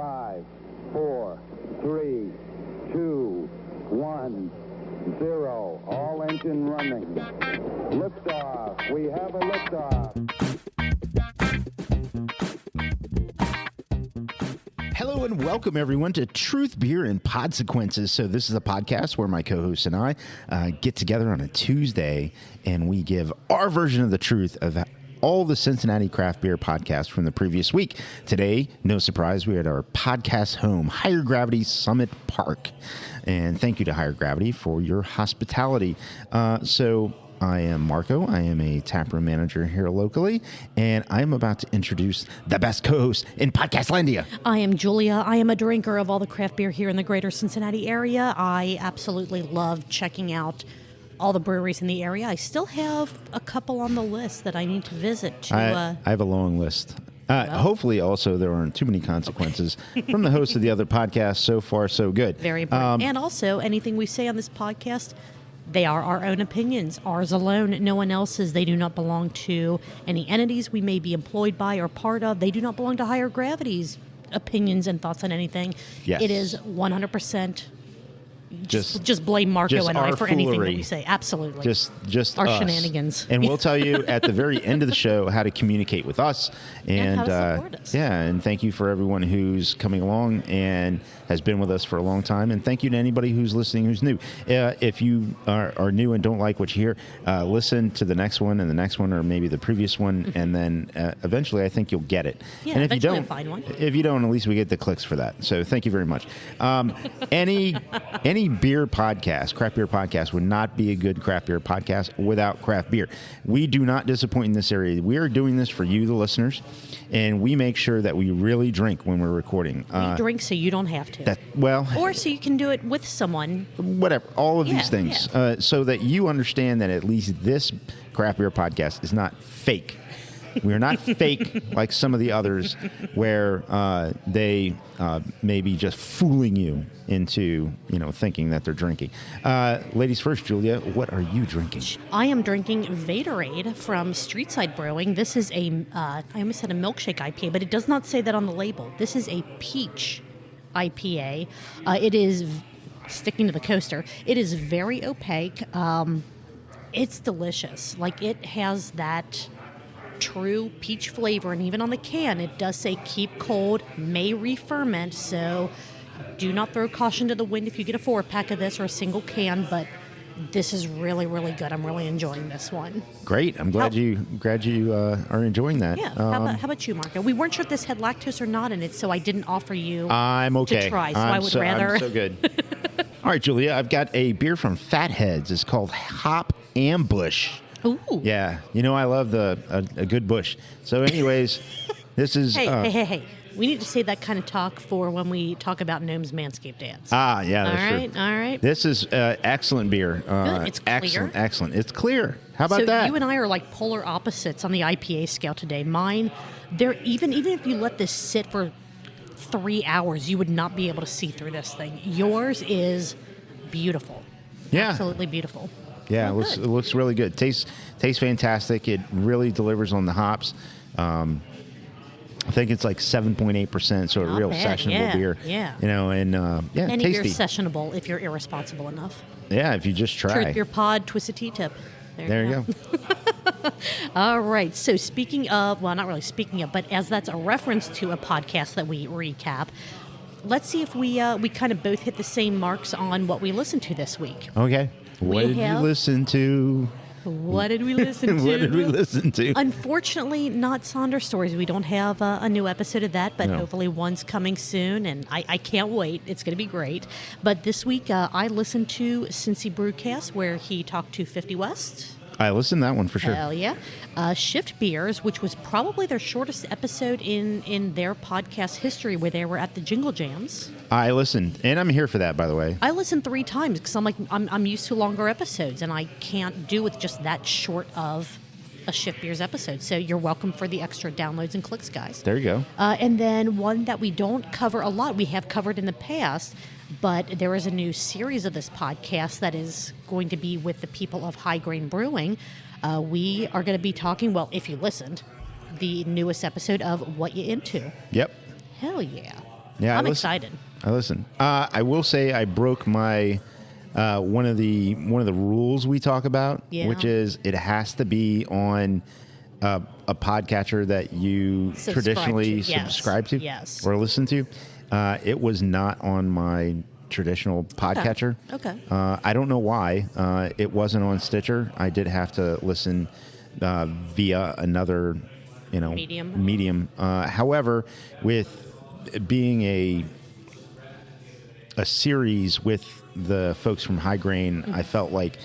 5, 4, 3, 2, 1, 0. All engine running. Liftoff. We have a liftoff. Hello and welcome everyone to Truth, Beer, and Podsequences. So this is a podcast where my co-hosts and I get together on a Tuesday and we give our version of the truth of all the Cincinnati craft beer podcasts from the previous week. Today, no surprise, we're at our podcast home, Higher Gravity Summit Park. And thank you to Higher Gravity for your hospitality. So I am Marco. I am a taproom manager here locally, and I'm about to introduce the best co-host in Podcastlandia. I am Julia. I am a drinker of all the craft beer here in the greater Cincinnati area. I absolutely love checking out all the breweries in the area. I still have a couple on the list that I need to visit. I have a long list. Hopefully, also, there aren't too many consequences from the host of the other podcasts. So far, so good. Very important. And also, anything we say on this podcast, they are our own opinions, ours alone, no one else's. They do not belong to any entities we may be employed by or part of. They do not belong to Higher Gravity's opinions and thoughts on anything. Yes. It is 100%. Just blame Marco and I for anything that we say. Absolutely. Just our us. Shenanigans. And we'll tell you at the very end of the show how to communicate with us. And how to support us. Yeah, and thank you for everyone who's coming along and has been with us for a long time. And thank you to anybody who's listening who's new. If you are new and don't like what you hear, listen to the next one and the next one or maybe the previous one. And then eventually I think you'll get it. Yeah, and if you don't, you'll find one. If you don't, at least we get the clicks for that. So thank you very much. Any beer podcast, craft beer podcast, would not be a good craft beer podcast without craft beer. We do not disappoint in this area. We are doing this for you, the listeners, and we make sure that we really drink when we're recording. We drink so you don't have to. Or so you can do it with someone. Whatever, all of these things, so that you understand that at least this craft beer podcast is not fake. We are not fake like some of the others where they may be just fooling you into, thinking that they're drinking. Ladies first, Julia, what are you drinking? I am drinking Vaderade from Streetside Brewing. This is I almost said a milkshake IPA, but it does not say that on the label. This is a peach IPA. It is, sticking to the coaster, it is very opaque. It's delicious. Like, it has that true peach flavor, and even on the can it does say keep cold, may re-ferment, so do not throw caution to the wind if you get a 4-pack of this or a single can, but this is really, really good. I'm really enjoying this one. Great. I'm glad you are enjoying that. Yeah. How about you, Marco? We weren't sure if this had lactose or not in it, so I didn't offer you I'm okay. to try, so I would rather. I'm so good. All right, Julia, I've got a beer from Fatheads. It's called Hop Ambush. Ooh. Yeah, I love a good bush. So anyways, this is... Hey. We need to say that kind of talk for when we talk about Gnome's Manscaped ads. Yeah, that's true. All right. This is excellent beer. Good. It's clear. Excellent. It's clear. How about that? So you and I are like polar opposites on the IPA scale today. Mine, even if you let this sit for 3 hours, you would not be able to see through this thing. Yours is beautiful. Yeah. Absolutely beautiful. Yeah, it looks really good. Tastes fantastic. It really delivers on the hops. I think it's like 7.8%, so a real sessionable beer. Yeah. Any beer tasty. sessionable if you're irresponsible enough. Yeah, if you just try. Truth Beer Pod, Twisted Tea Tip. There you go. All right. So speaking of, well, not really speaking of, but as that's a reference to a podcast that we recap, let's see if we kind of both hit the same marks on what we listened to this week. Okay. What did you listen to? What did we listen to? What did we listen to? Unfortunately, not Saunders Stories. We don't have a new episode of that, but hopefully one's coming soon, and I can't wait. It's going to be great. But this week, I listened to Cincy Brewcast, where he talked to 50 West. I listened to that one for sure. Hell yeah. Shift Beers, which was probably their shortest episode in their podcast history, where they were at the Jingle Jams. I listened, and I'm here for that, by the way. I listened 3 times because I'm used to longer episodes, and I can't do with just that short of a Shift Beers episode. So you're welcome for the extra downloads and clicks, guys. There you go. And then one that we don't cover a lot, we have covered in the past, but there is a new series of this podcast that is going to be with the people of High Grain Brewing. We are going to be talking, if you listened, the newest episode of What You Into. Yep. Hell yeah. Yeah, I'm excited. I listen. I will say I broke my one of the rules we talk about, which is it has to be on a podcatcher that you traditionally subscribe to or listen to. It was not on my traditional podcatcher. Okay. I don't know why. It wasn't on Stitcher. I did have to listen via another, medium. However, with being a series with the folks from High Grain, I felt like,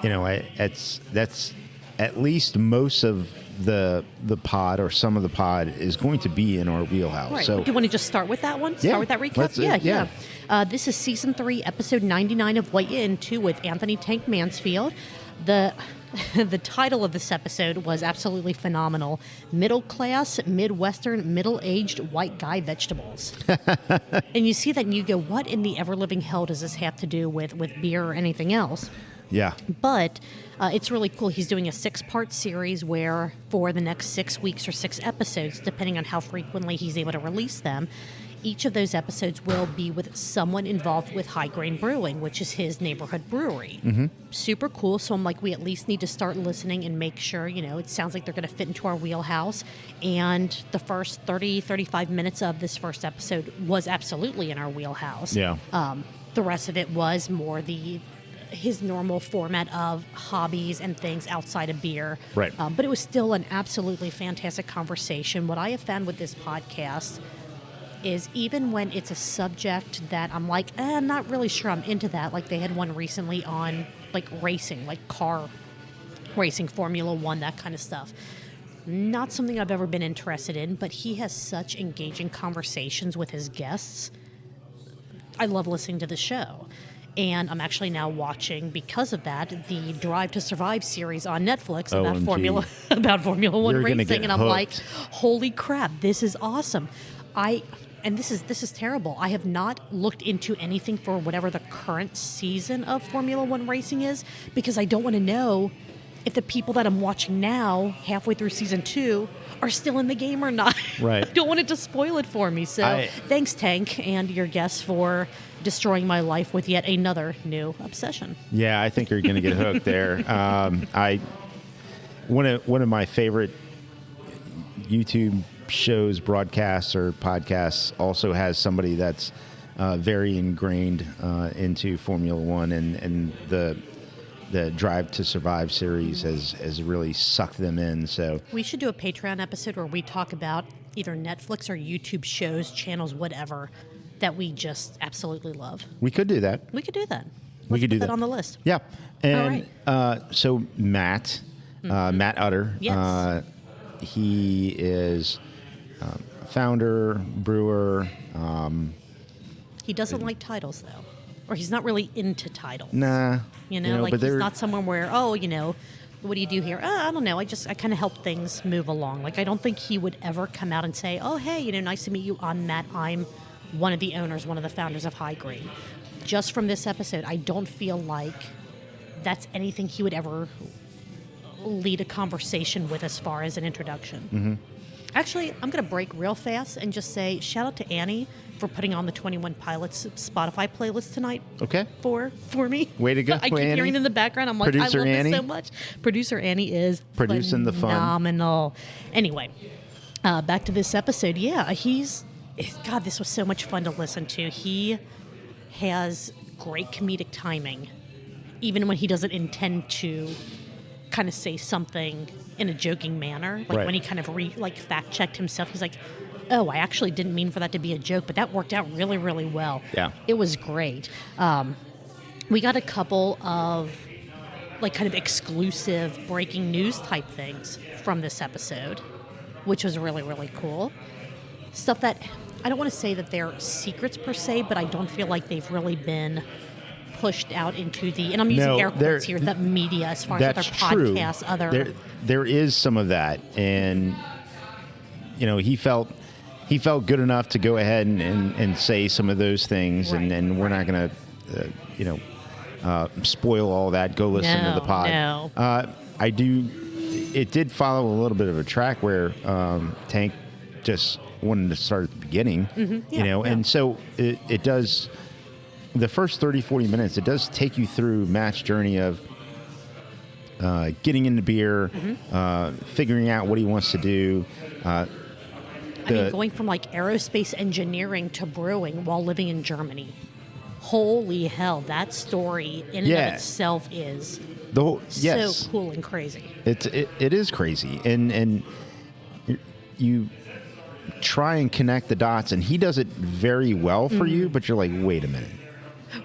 that's at least most of the pod or some of the pod is going to be in our wheelhouse. Right. So, do you want to just start with that one? Yeah. Start with that recap? Yeah. This is season 3, episode 99 of What You Into with Anthony Tank Mansfield. The title of this episode was absolutely phenomenal. Middle class, Midwestern, middle-aged white guy vegetables. And you see that and you go, what in the ever-living hell does this have to do with beer or anything else? Yeah. But it's really cool. He's doing a 6-part series where for the next 6 weeks or 6 episodes, depending on how frequently he's able to release them, each of those episodes will be with someone involved with High Grain Brewing, which is his neighborhood brewery. Mm-hmm. Super cool. So I'm like, we at least need to start listening and make sure, it sounds like they're going to fit into our wheelhouse. And the first 30, 35 minutes of this first episode was absolutely in our wheelhouse. Yeah. The rest of it was more his normal format of hobbies and things outside of beer. Right. But it was still an absolutely fantastic conversation. What I have found with this podcast is even when it's a subject that I'm like, I'm not really sure I'm into that. Like they had one recently on like racing, like car racing, Formula One, that kind of stuff. Not something I've ever been interested in, but he has such engaging conversations with his guests. I love listening to the show. And I'm actually now watching, because of that, the Drive to Survive series on Netflix about Formula One racing, and I'm like, holy crap, this is awesome. And this is terrible. I have not looked into anything for whatever the current season of Formula One racing is, because I don't want to know if the people that I'm watching now, halfway through season 2, are still in the game or not. Right. I don't want it to spoil it for me. So thanks, Tank, and your guests for destroying my life with yet another new obsession. Yeah, I think you're going to get hooked there. One of my favorite YouTube shows, broadcasts, or podcasts also has somebody that's very ingrained into Formula One, and the Drive to Survive series has really sucked them in. So we should do a Patreon episode where we talk about either Netflix or YouTube shows, channels, whatever, that we just absolutely love. We could do that. We could do that. We could do that on the list. Yeah. And so Matt, Matt Utter, yes. He is founder, brewer. He doesn't like titles, though. Or he's not really into titles. Nah. Like he's not someone where, what do you do here? I don't know. I kind of help things move along. Like, I don't think he would ever come out and say, oh, hey, nice to meet you. I'm Matt. I'm one of the owners, one of the founders of High Grain. Just from this episode, I don't feel like that's anything he would ever lead a conversation with as far as an introduction. Mm-hmm. Actually, I'm going to break real fast and just say shout out to Annie for putting on the 21 Pilots Spotify playlist tonight. Okay. For me. Way to go, I keep hearing in the background. I'm like, Producer I love Annie. this so much. Producer Annie is producing the fun. Phenomenal. Anyway, back to this episode. Yeah, God, this was so much fun to listen to. He has great comedic timing, even when he doesn't intend to kind of say something in a joking manner. Like when he kind of fact-checked himself, he's like, oh, I actually didn't mean for that to be a joke, but that worked out really, really well. Yeah. It was great. We got a couple of kind of exclusive breaking news type things from this episode, which was really, really cool. Stuff that, I don't want to say that they're secrets per se, but I don't feel like they've really been pushed out into the, and I'm using air quotes here, the media as far as other podcasts, There is some of that, and he felt good enough to go ahead and say some of those things, right, and we're not going to spoil all that. Go listen to the pod. No. It did follow a little bit of a track where Tank just wanted to start at the beginning, Yeah, and so it does. The first 30, 40 minutes, it does take you through Matt's journey of getting into beer, figuring out what he wants to do. I mean, going from like aerospace engineering to brewing while living in Germany. Holy hell, that story in and of itself is the whole, so cool and crazy. It is crazy, and you try and connect the dots, and he does it very well for you. But you're like, wait a minute.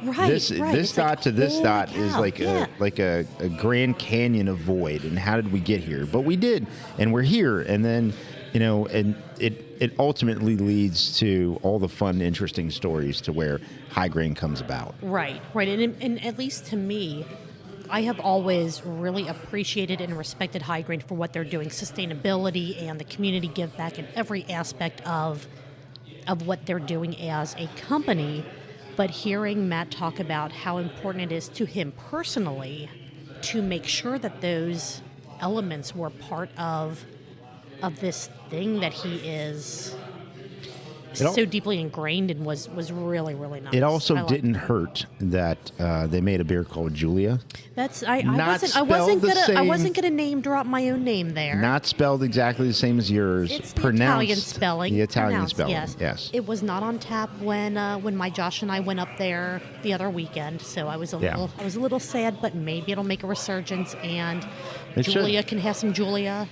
Right, This It's dot like, to this holy dot cow, is like a Grand Canyon of void, and how did we get here? But we did, and we're here, and then and it ultimately leads to all the fun, interesting stories to where high grain comes about. Right, and at least to me, I have always really appreciated and respected high grain for what they're doing, sustainability and the community give back in every aspect of what they're doing as a company. But hearing Matt talk about how important it is to him personally to make sure that those elements were part of this thing that he is so deeply ingrained in was really, really nice. It also didn't hurt that they made a beer called Julia. I wasn't gonna name drop my own name there. Not spelled exactly the same as yours. It's the Italian spelling. The Italian Pronounced, spelling. Yes. It was not on tap when my Josh and I went up there the other weekend. So I was a little sad, but maybe it'll make a resurgence, and Julia can have some Julia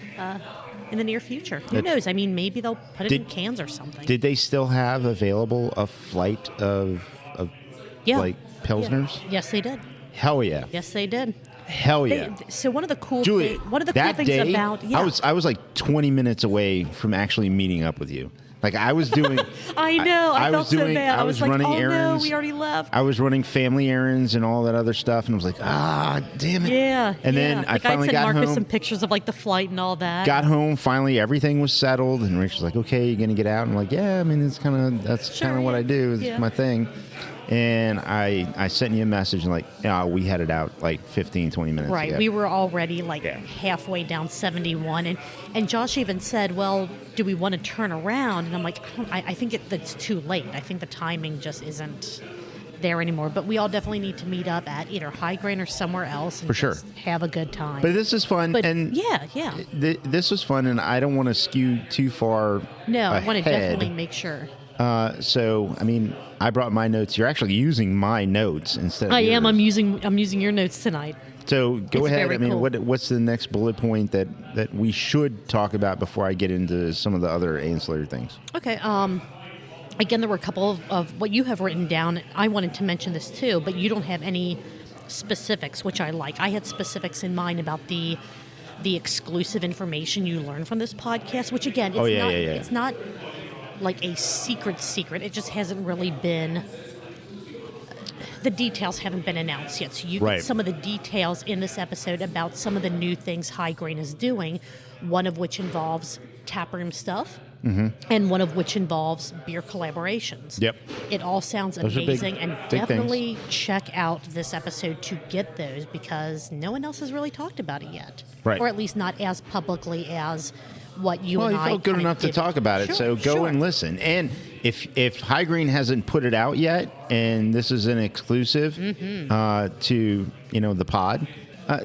in the near future. Who knows? I mean, maybe they'll put it in cans or something. Did they still have available a flight of like Pilsners? Yeah. Yes, they did. Hell yeah. Yes, they did. Hell yeah. So one of the cool Julie, cool things day, about I was like 20 minutes away from actually meeting up with you. Like I was doing I know. I felt so bad. I was like, running errands. No, we already left. I was running family errands and all that other stuff, and I was like, damn it. Yeah. And then I finally sent got Marcus home. some pictures of like the flight and all that. Got home, finally everything was settled, and Rachel's like, okay, you gonna get out? I'm like, yeah, I mean that's kind of what I do. It's my thing. And I sent you a message and like, we headed out like 15, 20 minutes Right. ago. We were already like halfway down 71. And Josh even said, well, do we want to turn around? And I'm like, I think it's too late. I think the timing just isn't there anymore. But we all definitely need to meet up at either High Grain or somewhere else and For sure. just have a good time. But this is fun. And this was fun, and I don't want to skew too far I want to ahead. definitely make sure. So, I mean, I brought my notes. You're actually using my notes instead of I yours. am. I'm using your notes tonight. So go ahead. Very I mean, cool. what's the next bullet point that we should talk about before I get into some of the other ancillary things? Okay. Again, there were a couple of what you have written down. I wanted to mention this too, but you don't have any specifics, which I like. I had specifics in mind about the exclusive information you learn from this podcast, which again, it's not like a secret. It just hasn't really been. The details haven't been announced yet, so you get some of the details in this episode about some of the new things High Grain is doing, one of which involves taproom stuff, and one of which involves beer collaborations. Yep. It all sounds Those are amazing, and big definitely check out this episode to get those, because no one else has really talked about it yet. Right. Or at least not as publicly as what you Well, and you I felt good kinda enough to did. talk about it, so go and listen. And if High Grain hasn't put it out yet, and this is an exclusive to the pod,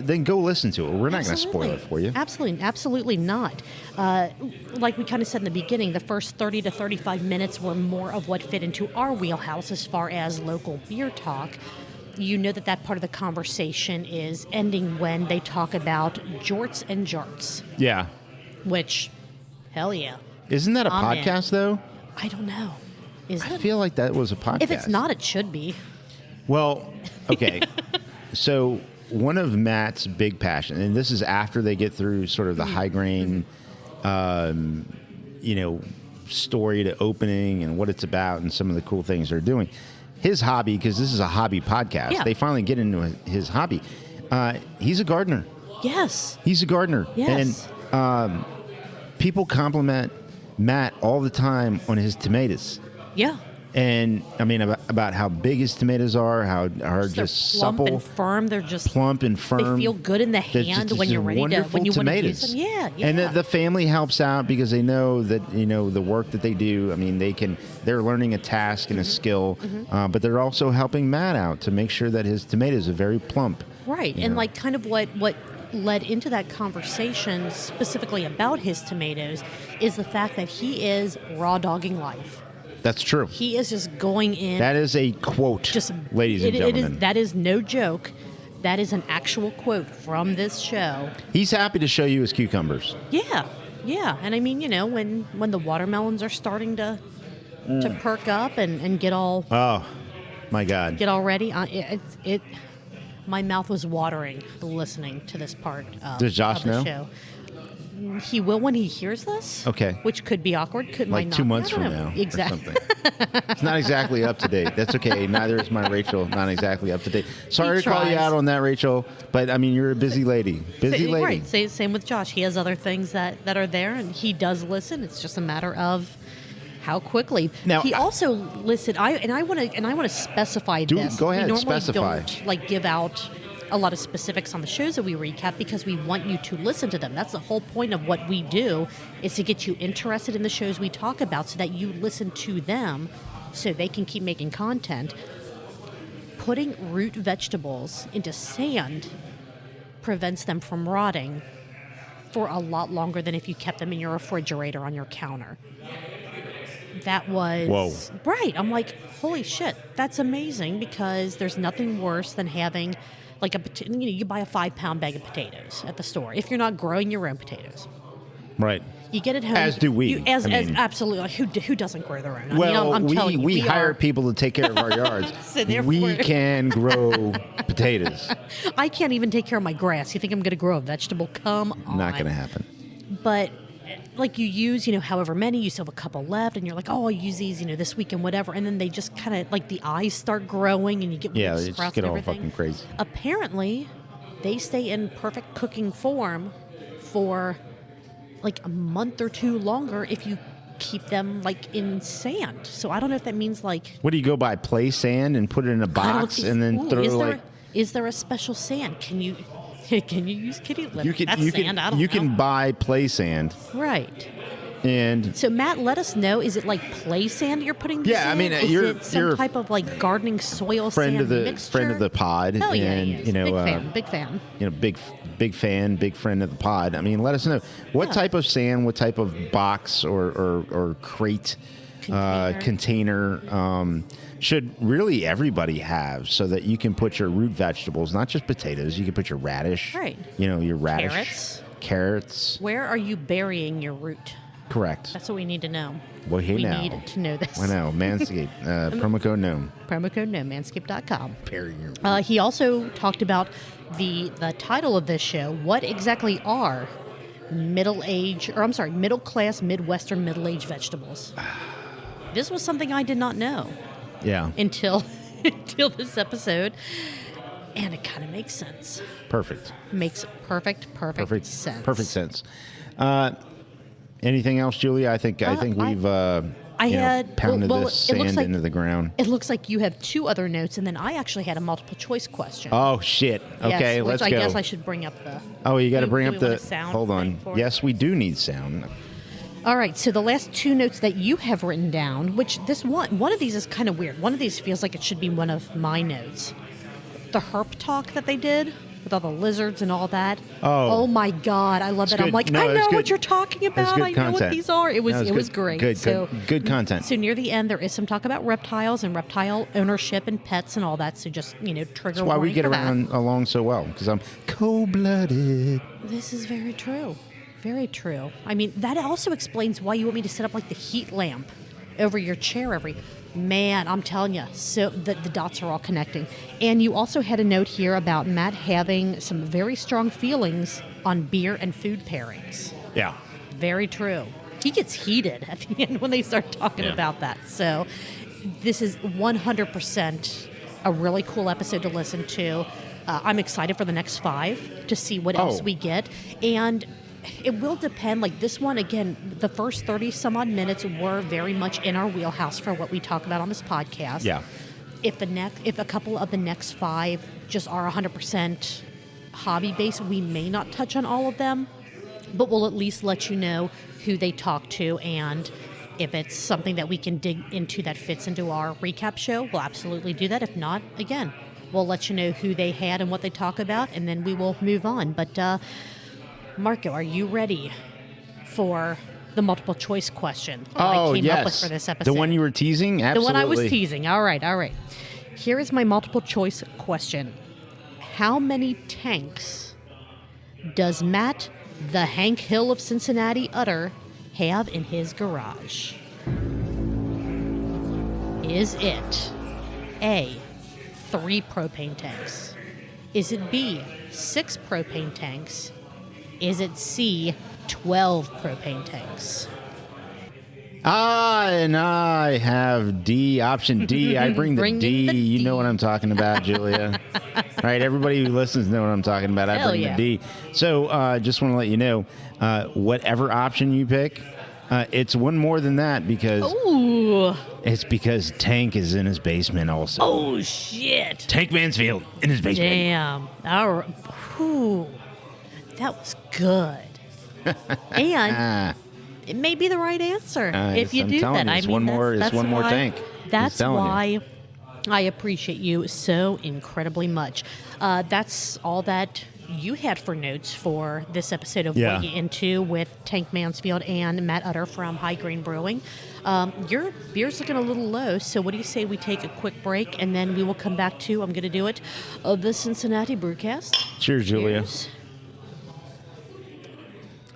then go listen to it. We're not going to spoil it for you. Absolutely not. Like we kind of said in the beginning, the first 30 to 35 minutes were more of what fit into our wheelhouse as far as local beer talk. You know that part of the conversation is ending when they talk about jorts and jarts. Yeah. Which, hell yeah. Isn't that a podcast, though? I don't know. I feel like that was a podcast. If it's not, it should be. Well, okay. So one of Matt's big passion, and this is after they get through sort of the High Grain, story to opening and what it's about and some of the cool things they're doing. His hobby, because this is a hobby podcast, they finally get into his hobby. He's a gardener. Yes. He's a gardener. Yes. And people compliment Matt all the time on his tomatoes. Yeah. And I mean about how big his tomatoes are just plump supple and firm. They're just plump and firm. They feel good in the hand when you're ready to when you want to use them. Yeah. And the family helps out because they know that the work that they do. I mean, they're learning a task and a skill, but they're also helping Matt out to make sure that his tomatoes are very plump. Right, and like kind of what led into that conversation specifically about his tomatoes is the fact that he is raw dogging life. That's true. He is just going in. That is a quote, ladies and gentlemen. That is no joke. That is an actual quote from this show. He's happy to show you his cucumbers. Yeah. And I mean, when the watermelons are starting to perk up and get all... Oh, my God. Get all ready. My mouth was watering listening to this part Does Josh of the know? show. He will when he hears this. Okay. Which could be awkward. Could like might not. 2 months I don't from know. now. Exactly. It's not exactly up to date. That's okay. Neither is my Rachel. Not exactly up to date. Sorry to call you out on that, Rachel. But I mean, you're a busy lady. Busy lady. Right. Same with Josh. He has other things that are there, and he does listen. It's just a matter of how quickly. Now, he also listened. I want to specify this. Go ahead. We normally Specify. don't give out a lot of specifics on the shows that we recap because we want you to listen to them. That's the whole point of what we do, is to get you interested in the shows we talk about so that you listen to them so they can keep making content. Putting root vegetables into sand prevents them from rotting for a lot longer than if you kept them in your refrigerator on your counter. That was... Whoa. Right. I'm like, holy shit, that's amazing, because there's nothing worse than having... Like you buy a 5-pound bag of potatoes at the store. If you're not growing your own potatoes, Right. You get it home. As do we. As absolutely. Like, who doesn't grow their own? Well, I'm telling you, we hire people to take care of our yards. So we can grow potatoes. I can't even take care of my grass. You think I'm going to grow a vegetable? Come on. Not going to happen. But like you use, however many, you still have a couple left, and you're like, oh, I'll use these, this week and whatever, and then they just kind of like the eyes start growing, and you get they sprouts just get and all everything. fucking crazy. Apparently, they stay in perfect cooking form for like a month or two longer if you keep them like in sand. So I don't know if that means like... What do you go buy? Play sand and put it in a box and then throw like... Is there a special sand? Can you use kitty litter? You can buy play sand. Right. And so Matt, let us know. Is it like play sand you're putting these in? Is it some type of like gardening soil sand mixture? Friend of the pod. Oh yeah, and big fan. Big fan, big friend of the pod. I mean, let us know what type of sand, what type of box or crate container should really everybody have, so that you can put your root vegetables, not just potatoes. You can put your radish, right? Your radish, carrots. Where are you burying your root? Correct. That's what we need to know. Well, we need to know this. I know. Manscaped. Promo code GNOME. Promo code GNOME. Manscaped.com. Bury your root. He also talked about the title of this show. What exactly are middle-class Midwestern middle-aged vegetables? This was something I did not know. Yeah. Until this episode. And it kind of makes sense. Perfect. Makes perfect sense. Perfect sense. Anything else, Julia? I think we've pounded this sand into the ground. It looks like you have two other notes, and then I actually had a multiple choice question. Oh shit! Okay, let's go. I guess I should bring up the. Oh, you got to bring up the. Sound. Hold on. Yes, we do need sound. All right, so the last two notes that you have written down, which this one of these is kind of weird. One of these feels like it should be one of my notes. The herp talk that they did with all the lizards and all that. Oh my God, I love that. I'm like, I know what you're talking about. I know what these are. It was great. Good content. So near the end, there is some talk about reptiles and reptile ownership and pets and all that. So just trigger. That's why we get along so well, because I'm cold-blooded. This is very true. Very true. I mean, that also explains why you want me to set up like the heat lamp over your chair every... Man, I'm telling you, so the dots are all connecting. And you also had a note here about Matt having some very strong feelings on beer and food pairings. Yeah. Very true. He gets heated at the end when they start talking about that. So this is 100% a really cool episode to listen to. I'm excited for the next 5 to see what else we get. And it will depend. Like this one, again, the first 30 some odd minutes were very much in our wheelhouse for what we talk about on this podcast. Yeah. If a couple of the next 5 just are 100% hobby based, we may not touch on all of them, but we'll at least let you know who they talk to, and if it's something that we can dig into that fits into our recap show, we'll absolutely do that. If not, again, we'll let you know who they had and what they talk about, and then we will move on. But Marco, are you ready for the multiple choice question I came up with for this episode? The one you were teasing? Absolutely. The one I was teasing. All right. Here is my multiple choice question. How many tanks does Matt, the Hank Hill of Cincinnati Utter, have in his garage? Is it A, 3 propane tanks? Is it B, 6 propane tanks? Is it C, 12 propane tanks? And I have D, option D. I bring the D. You know what I'm talking about, Julia. Right, everybody who listens know what I'm talking about. I bring the D. So just want to let you know, whatever option you pick, it's one more than that because it's because Tank is in his basement also. Oh, shit. Tank Mansfield in his basement. Damn. All right. Whew. That was good. And it may be the right answer if you do that. It's one more tank. That's why I appreciate you so incredibly much. That's all that you had for notes for this episode of What You Into with Tank Mansfield and Matt Utter from High Grain Brewing. Your beer's looking a little low, so what do you say we take a quick break and then we will come back to, I'm going to do it, the Cincinnati Brewcast. Cheers, Julia. Cheers.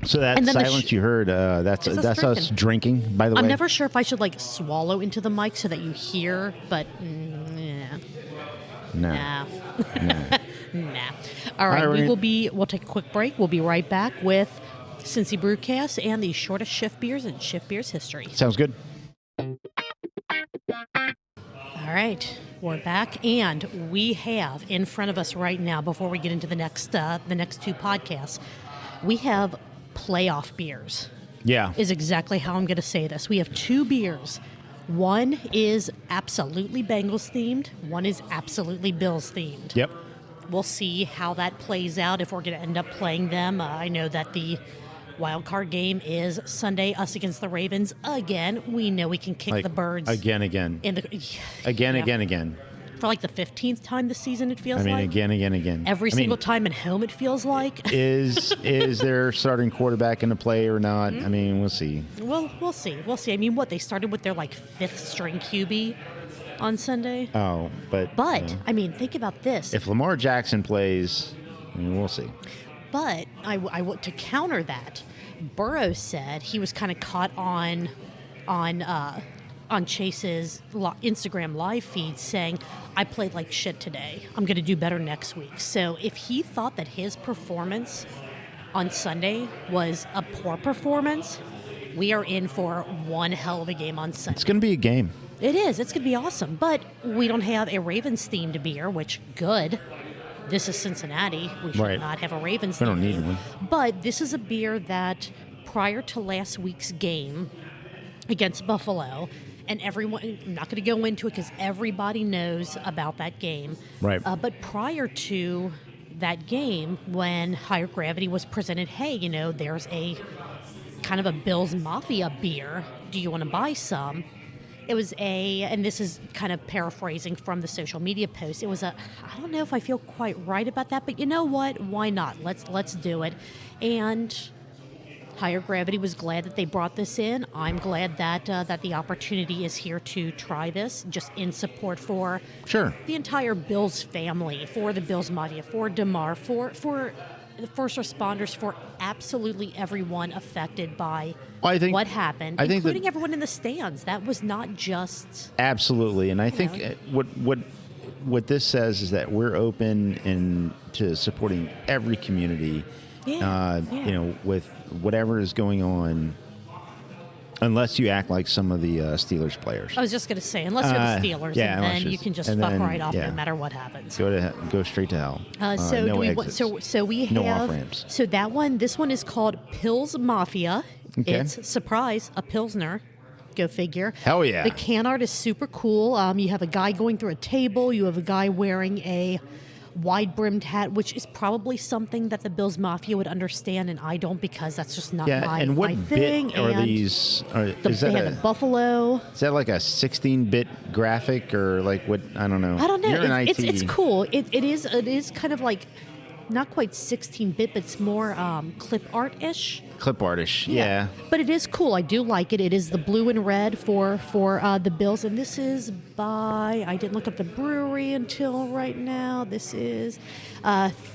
So that silence you heard, that's us drinking, by the way. I'm never sure if I should swallow into the mic so that you hear, but nah. All right, we'll take a quick break. We'll be right back with Cincy Brewcast and the shortest shift beers in shift beers history. Sounds good. All right, we're back, and we have in front of us right now, before we get into the next 2 podcasts, we have playoff beers. Yeah. Is exactly how I'm going to say this. We have 2 beers. One is absolutely Bengals themed. One is absolutely Bills themed. Yep. We'll see how that plays out if we're going to end up playing them. I know that the wild card game is Sunday, us against the Ravens again. We know we can kick the Birds again. Again. For the 15th time this season, it feels like. Again. Every single time at home, it feels like. Is their starting quarterback in the play or not? Mm-hmm. I mean, we'll see. We'll see. I mean, they started with their 5th string QB on Sunday. Oh, but I mean, think about this. If Lamar Jackson plays, I mean, we'll see. But to counter that, Burrow said he was kind of caught on Chase's Instagram live feed saying, I played like shit today. I'm going to do better next week. So if he thought that his performance on Sunday was a poor performance, we are in for one hell of a game on Sunday. It's going to be a game. It is. It's going to be awesome. But we don't have a Ravens-themed beer, which, good. This is Cincinnati. We should not have a Ravens-themed We don't need one. But this is a beer that, prior to last week's game against Buffalo, and everyone, I'm not going to go into it because everybody knows about that game. Right. But prior to that game, when Higher Gravity was presented, hey, there's a kind of a Bills Mafia beer. Do you want to buy some? It was and this is kind of paraphrasing from the social media post. It was I don't know if I feel quite right about that, but you know what? Why not? Let's do it. And Higher Gravity was glad that they brought this in. I'm glad that the opportunity is here to try this, just in support for the entire Bills family, for the Bills Mafia, for DeMar, for the first responders, for absolutely everyone affected by what happened, including everyone in the stands. That was not just... Absolutely. And I think what this says is that we're open to supporting every community, with whatever is going on Unless you act like some of the Steelers players. I was just going to say, unless you're the Steelers, yeah, and then unless you can just and fuck then, right off yeah. no matter what happens. Go straight to hell. So no do we, exits. so we have no off ramps. So this one is called Pils Mafia. Okay. It's surprise, a Pilsner. Go figure. Hell yeah. The can art is super cool. You have a guy going through a table. You have a guy wearing a wide-brimmed hat, which is probably something that the Bills Mafia would understand, and I don't, because that's just not and what my bit thing. are And these? they have the buffalo. Is that like a 16-bit graphic or like what? I don't know. I don't know. You're in IT. It's cool. It is kind of like not quite 16-bit, but it's more clip art-ish. Clip artish, yeah. But it is cool. I do like it. It is the blue and red for the Bills, and this is by, I didn't look up the brewery until right now. This is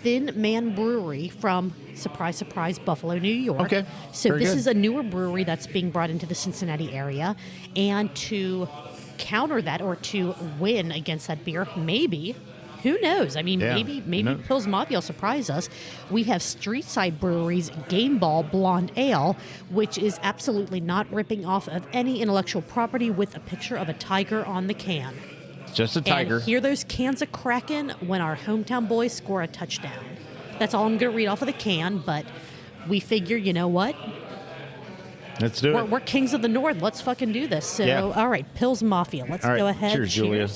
Thin Man Brewery from, surprise, surprise, Buffalo, New York. Okay. So Very this good. is a newer brewery that's being brought into the Cincinnati area, and to counter that or to win against that beer, maybe. Who knows? I mean, Yeah. maybe No. Pils Mafia will surprise us. We have Streetside Brewery's Game Ball Blonde Ale, which is absolutely not ripping off of any intellectual property, with a picture of a tiger on the can. Just a tiger. And hear those cans a cracking when our hometown boys score a touchdown. That's all I'm going to read off of the can, but we figure, you know what? Let's do it. We're kings of the North. Let's fucking do this. So, Yeah. all right, Pils Mafia. Let's All right. go ahead. Cheers, Julia.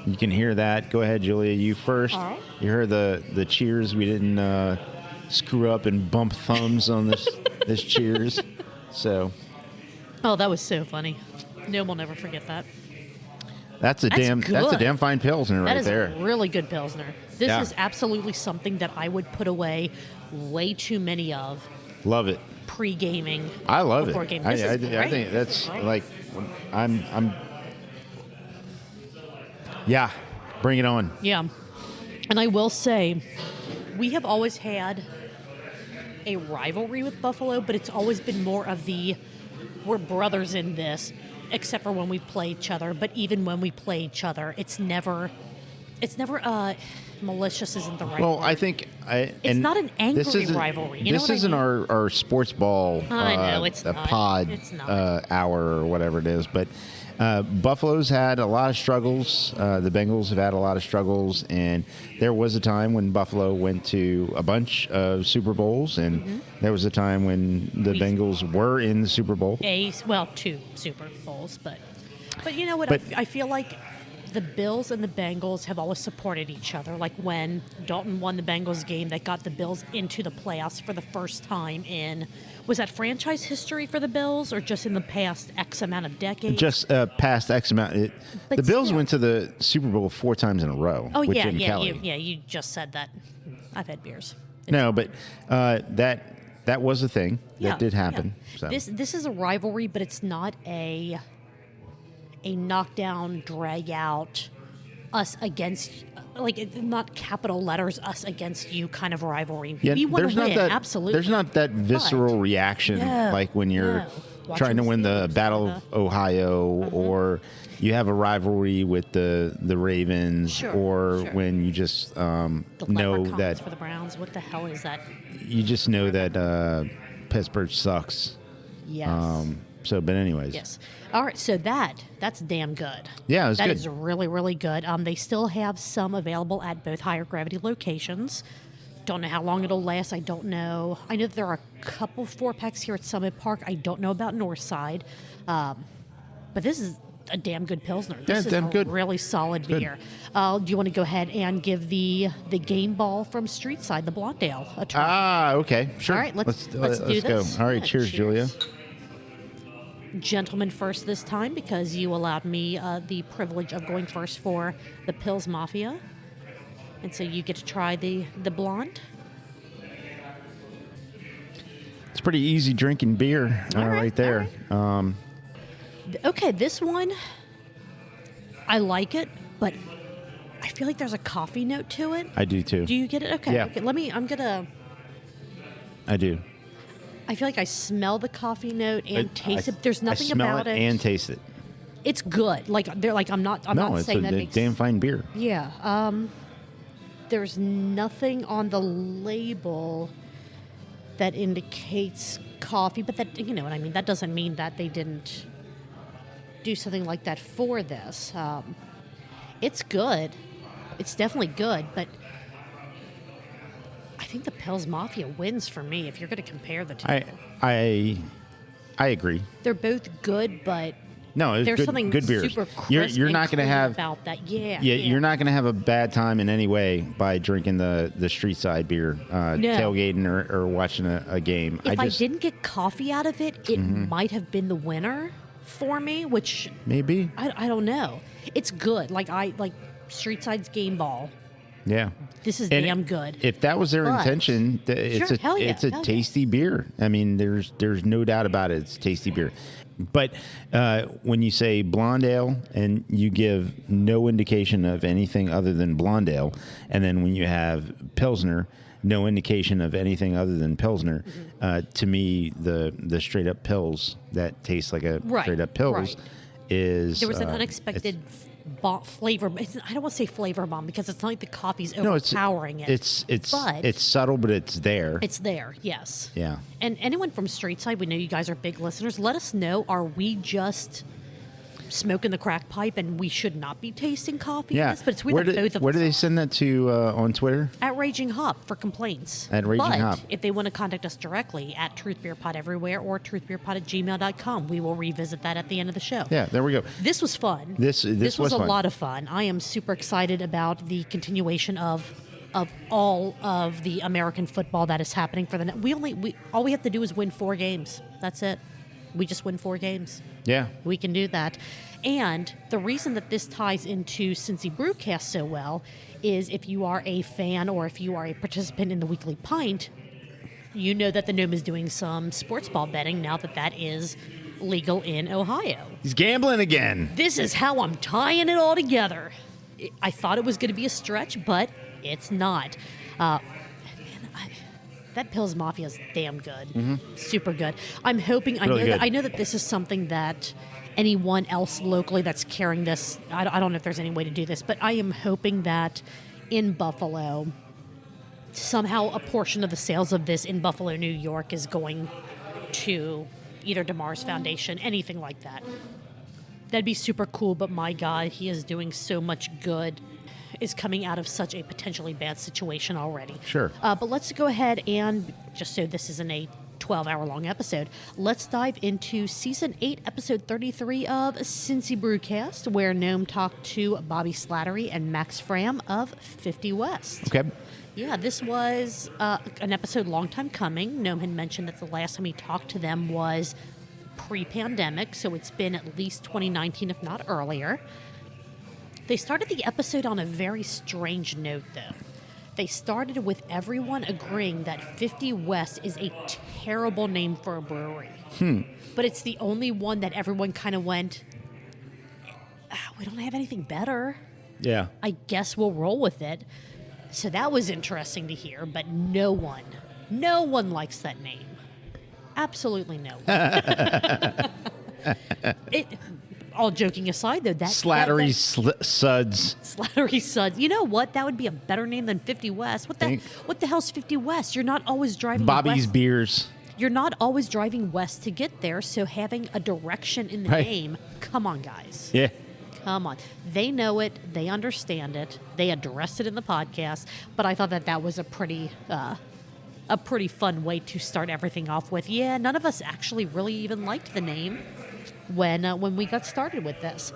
You can hear that. Go ahead, Julia. You first. All right. You heard the cheers. We didn't screw up and bump thumbs on this cheers. So Oh, that was so funny. No, we'll never forget that. that's a good. damn fine Pilsner That right is there. a really good Pilsner. This Yeah. is absolutely something that I would put away way too many of Love it. pre-gaming. I love before it. Gaming. I This is great. think that's Right? like I'm. Yeah, bring it on. Yeah. And I will say, we have always had a rivalry with Buffalo, but it's always been more of the, we're brothers in this, except for when we play each other. But even when we play each other, it's never malicious isn't the right Well, word. I think It's not an angry this isn't- rivalry, you know This what I isn't mean? our sports ball I know, it's a not. pod It's not. hour or whatever it is, but Buffalo's had a lot of struggles. The Bengals have had a lot of struggles, and there was a time when Buffalo went to a bunch of Super Bowls, and there was a time when the Bengals were in the Super Bowl. Two Super Bowls, but you know what? But- I feel like the Bills and the Bengals have always supported each other. Like when Dalton won the Bengals game that got the Bills into the playoffs for the first time in, was that franchise history for the Bills or just in the past X amount of decades? Just past X amount. But The Bills still. went to the Super Bowl 4 times in a row. Oh with yeah, Jim Kelly. you just said that. I've had beers. No, but that was a thing that did happen. Yeah. So. This is a rivalry, but it's not a knockdown, drag out, us against, like not capital letters, us against you kind of rivalry. We want to win, absolutely. There's not that visceral reaction No, like when you're no. trying to Watching win the Steelers, Battle of Ohio, or you have a rivalry with the Ravens, Sure, or sure. when you just The know leprechauns that for the Browns. What the hell is that? you just know that Pittsburgh sucks. Yes. But anyways, Yes. All right. So that's damn good. Yeah, it was That good. is really, really good. They still have some available at both higher gravity locations. Don't know how long it'll last. I don't know. I know that there are a couple 4-packs here at Summit Park. I don't know about Northside. But this is a damn good Pilsner. This is damn a good. really solid Good. beer. Do you want to go ahead and give the game ball from Streetside, the Blonde Ale, a try? Ah, okay, sure. All right, let's do go. this. All right, Yeah, cheers, Julia. Gentleman first this time because you allowed me the privilege of going first for the Pils Mafia. And so you get to try the blonde. It's pretty easy drinking beer All right, right there. Okay, this one, I like it, but I feel like there's a coffee note to it. I do too. Do you get it? Okay. Yeah. Okay, I do. I feel like I smell the coffee note and taste it. There's nothing I smell about it it. and taste it. It's good. Like they're like I'm not It's saying a that makes damn fine beer. Yeah. There's nothing on the label that indicates coffee, but that, you know what I mean? That doesn't mean that they didn't do something like that for this. It's good. It's definitely good, but I think the Pils Mafia wins for me if you're going to compare the two. I agree. They're both good, but No, it's there's good, something good beers. super crisp You're and not going to clean have about that. Yeah, you're not going to have a bad time in any way by drinking the Streetside beer, tailgating or watching a game. If I didn't get coffee out of it, it might have been the winner for me, which maybe I don't know. It's good. Like Streetside's Game Ball. Yeah. This is And damn good. If that was their But- intention, it's Sure, hell yeah, it's a hell yeah. tasty beer. I mean, there's no doubt about it. It's tasty beer. But when you say blonde ale and you give no indication of anything other than blonde ale, and then when you have Pilsner, no indication of anything other than Pilsner, to me, the straight up Pils that taste like a Right, straight up Pils right. is There was an it's- unexpected flavor. I don't want to say flavor bomb because it's not like the coffee's No, overpowering it. But it's subtle, but it's there. it's there, yes. Yeah. And anyone from Streetside, we know you guys are big listeners. Let us know, are we just smoking the crack pipe and we should not be tasting coffee? Yeah. Yes, but it's weird Where that do, both of where us do they are. send that to on Twitter? At Raging Hop for complaints. At Raging but Hop. if they want to contact us directly at truthbeerpod everywhere or truthbeerpod@gmail.com, we will revisit that at the end of the show. Yeah, there we go. This was fun. This was was a fun. lot of fun. I am super excited about the continuation of all of the American football that is happening for the all we have to do is win 4 games. That's it. We just win 4 games. Yeah. We can do that. And the reason that this ties into Cincy Brewcast so well is if you are a fan or if you are a participant in the weekly Pint, you know that the Gnome is doing some sports ball betting now that that is legal in Ohio. He's gambling again. This is how I'm tying it all together. I thought it was going to be a stretch, but it's not. That Pils Mafia is damn good. Super good. I'm hoping, Really good. I know that this is something that anyone else locally that's carrying this, I don't know if there's any way to do this, but I am hoping that in Buffalo, somehow a portion of the sales of this in Buffalo, New York is going to either DeMar's Foundation, anything like that. That'd be super cool, but my God, he is doing so much good, is coming out of such a potentially bad situation already. Sure. But let's go ahead and, just so this isn't a 12-hour-long episode, let's dive into Season 8, Episode 33 of Cincy Brewcast, where Gnome talked to Bobby Slattery and Max Fram of 50 West. Okay. Yeah, this was an episode long time coming. Gnome had mentioned that the last time he talked to them was pre-pandemic, so it's been at least 2019, if not earlier. They started the episode on a very strange note, though. They started with everyone agreeing that 50 West is a terrible name for a brewery. But it's the only one that everyone kind of went, we don't have anything better. Yeah. I guess we'll roll with it. So that was interesting to hear, but no one likes that name. Absolutely no one. All joking aside, though, Slattery Suds. Slattery Suds. You know what? That would be a better name than 50 West. What the hell's 50 West? You're not always driving Bobby's west. Beers. You're not always driving west to get there, so having a direction in the Right. name, come on, guys. Yeah. Come on. They know it. They understand it. They addressed it in the podcast. But I thought that was a pretty fun way to start everything off with. Yeah, none of us actually really even liked the name when we got started with this.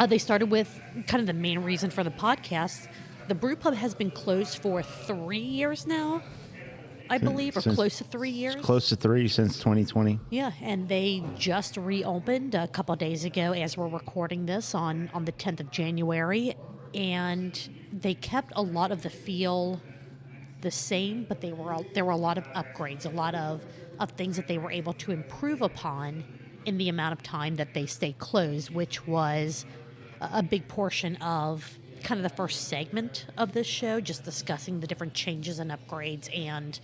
They started with kind of the main reason for the podcast. The Brewpub has been closed for 3 years now, I believe, or close to 3 years. Close to 3 since 2020. Yeah, and they just reopened a couple of days ago as we're recording this on the 10th of January. And they kept a lot of the feel the same, but there were a lot of upgrades, a lot of things that they were able to improve upon in the amount of time that they stayed closed, which was a big portion of kind of the first segment of this show, just discussing the different changes and upgrades and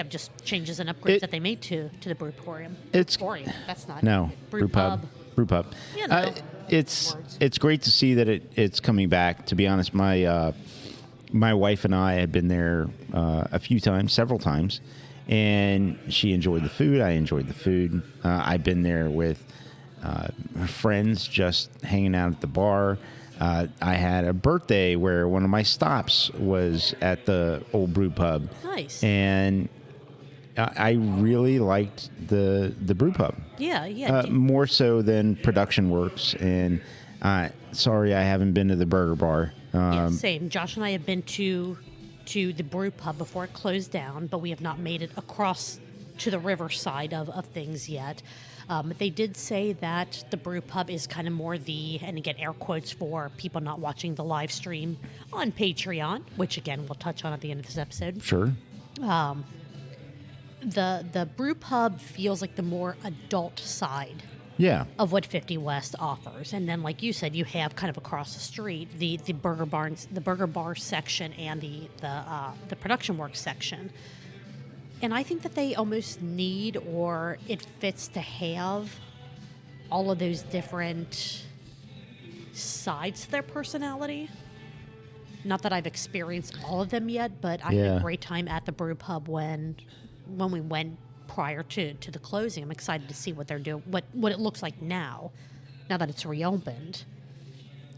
just changes and upgrades that they made to the Brewporium. Brewporium, that's not Brewpub. Yeah, no. It's great to see that it's coming back. To be honest, my my wife and I had been there a few times, several times, and she enjoyed the food. I enjoyed the food. I've been there with friends just hanging out at the bar. I had a birthday where one of my stops was at the old Brewpub. Nice. And I really liked the Brewpub. Yeah. More so than Production Works. And sorry, I haven't been to the Burger Bar. Yeah, same. Josh and I have been to the Brewpub before it closed down, but we have not made it across to the riverside of things yet. But they did say that the Brewpub is kind of more and again, air quotes for people not watching the live stream on Patreon, which again, we'll touch on at the end of this episode. Sure. The Brewpub feels like the more adult side of what 50 West offers. And then, like you said, you have kind of across the street the burger bar section and the Production Works section. And I think that they almost need, or it fits to have all of those different sides to their personality. Not that I've experienced all of them yet, but I had a great time at the Brewpub when we went prior to the closing. I'm excited to see what they're doing, what it looks like now that it's reopened.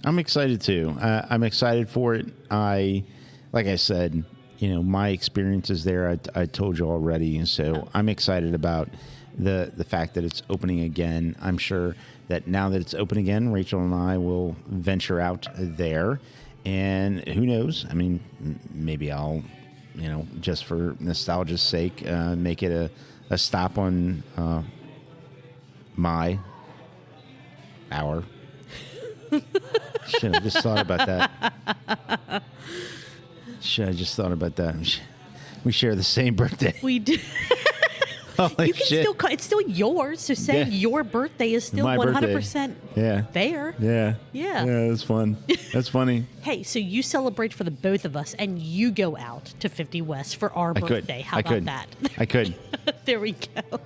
I'm excited too. I'm excited for it. Like I said, my experiences there, I told you already. So I'm excited about the fact that it's opening again. I'm sure that now that it's open again, Rachel and I will venture out there. And who knows? I mean, maybe I'll, just for nostalgia's sake, make it a stop on our. Should have just thought about that. We share the same birthday. We do. Holy you can shit. it's still yours. So saying your birthday is still My 100% fair. Yeah. Yeah. That's fun. That's funny. Hey, so you celebrate for the both of us, and you go out to 50 West for our birthday. How about that? I could. There we go.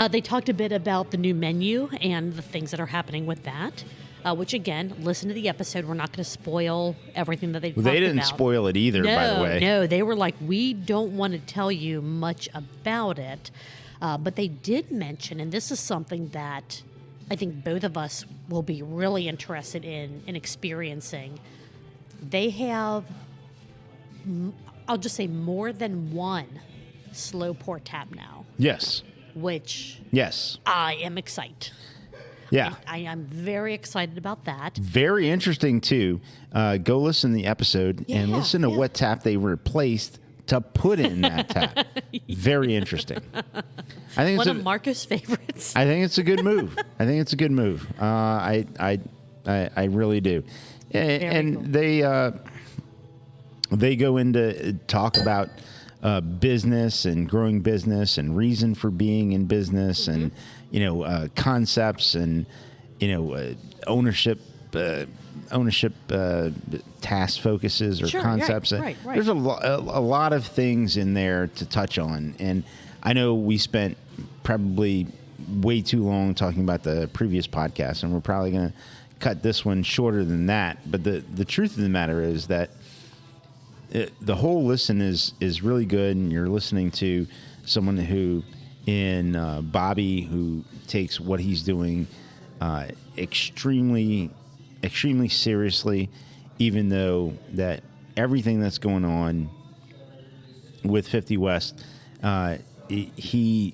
They talked a bit about the new menu and the things that are happening with that. Which, again, listen to the episode. We're not going to spoil everything that they talked about. They didn't spoil it either, by the way. No, they were like, we don't want to tell you much about it. But they did mention, and this is something that I think both of us will be really interested in experiencing. They have, I'll just say, more than one slow pour tap now. Yes. Which I am excited. Yeah. I am very excited about that. Very interesting, too. Go listen to the episode and listen to what tap they replaced to put in that tap. Very interesting. I think one of Marco's favorites. I think it's a good move. I really do. And cool. They go into talk about business and growing business and reason for being in business and concepts and ownership task focuses or concepts. Right. There's a lot of things in there to touch on, and I know we spent probably way too long talking about the previous podcast, and we're probably going to cut this one shorter than that. But the truth of the matter is that the whole listen is really good, and you're listening to someone who, in Bobby, who takes what he's doing extremely seriously, even though that everything that's going on with 50 West, he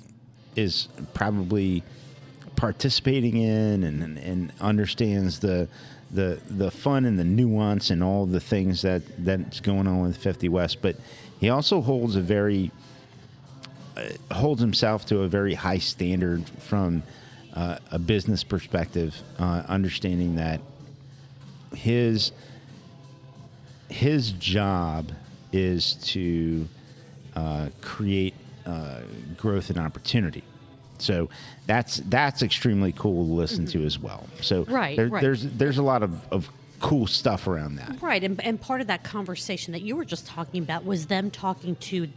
is probably participating in and understands the fun and the nuance and all the things that's going on with 50 West. But he also holds himself to a very high standard from a business perspective, understanding that his job is to create growth and opportunity. So that's extremely cool to listen to as well. So there's a lot of cool stuff around that. Right, and part of that conversation that you were just talking about was them talking to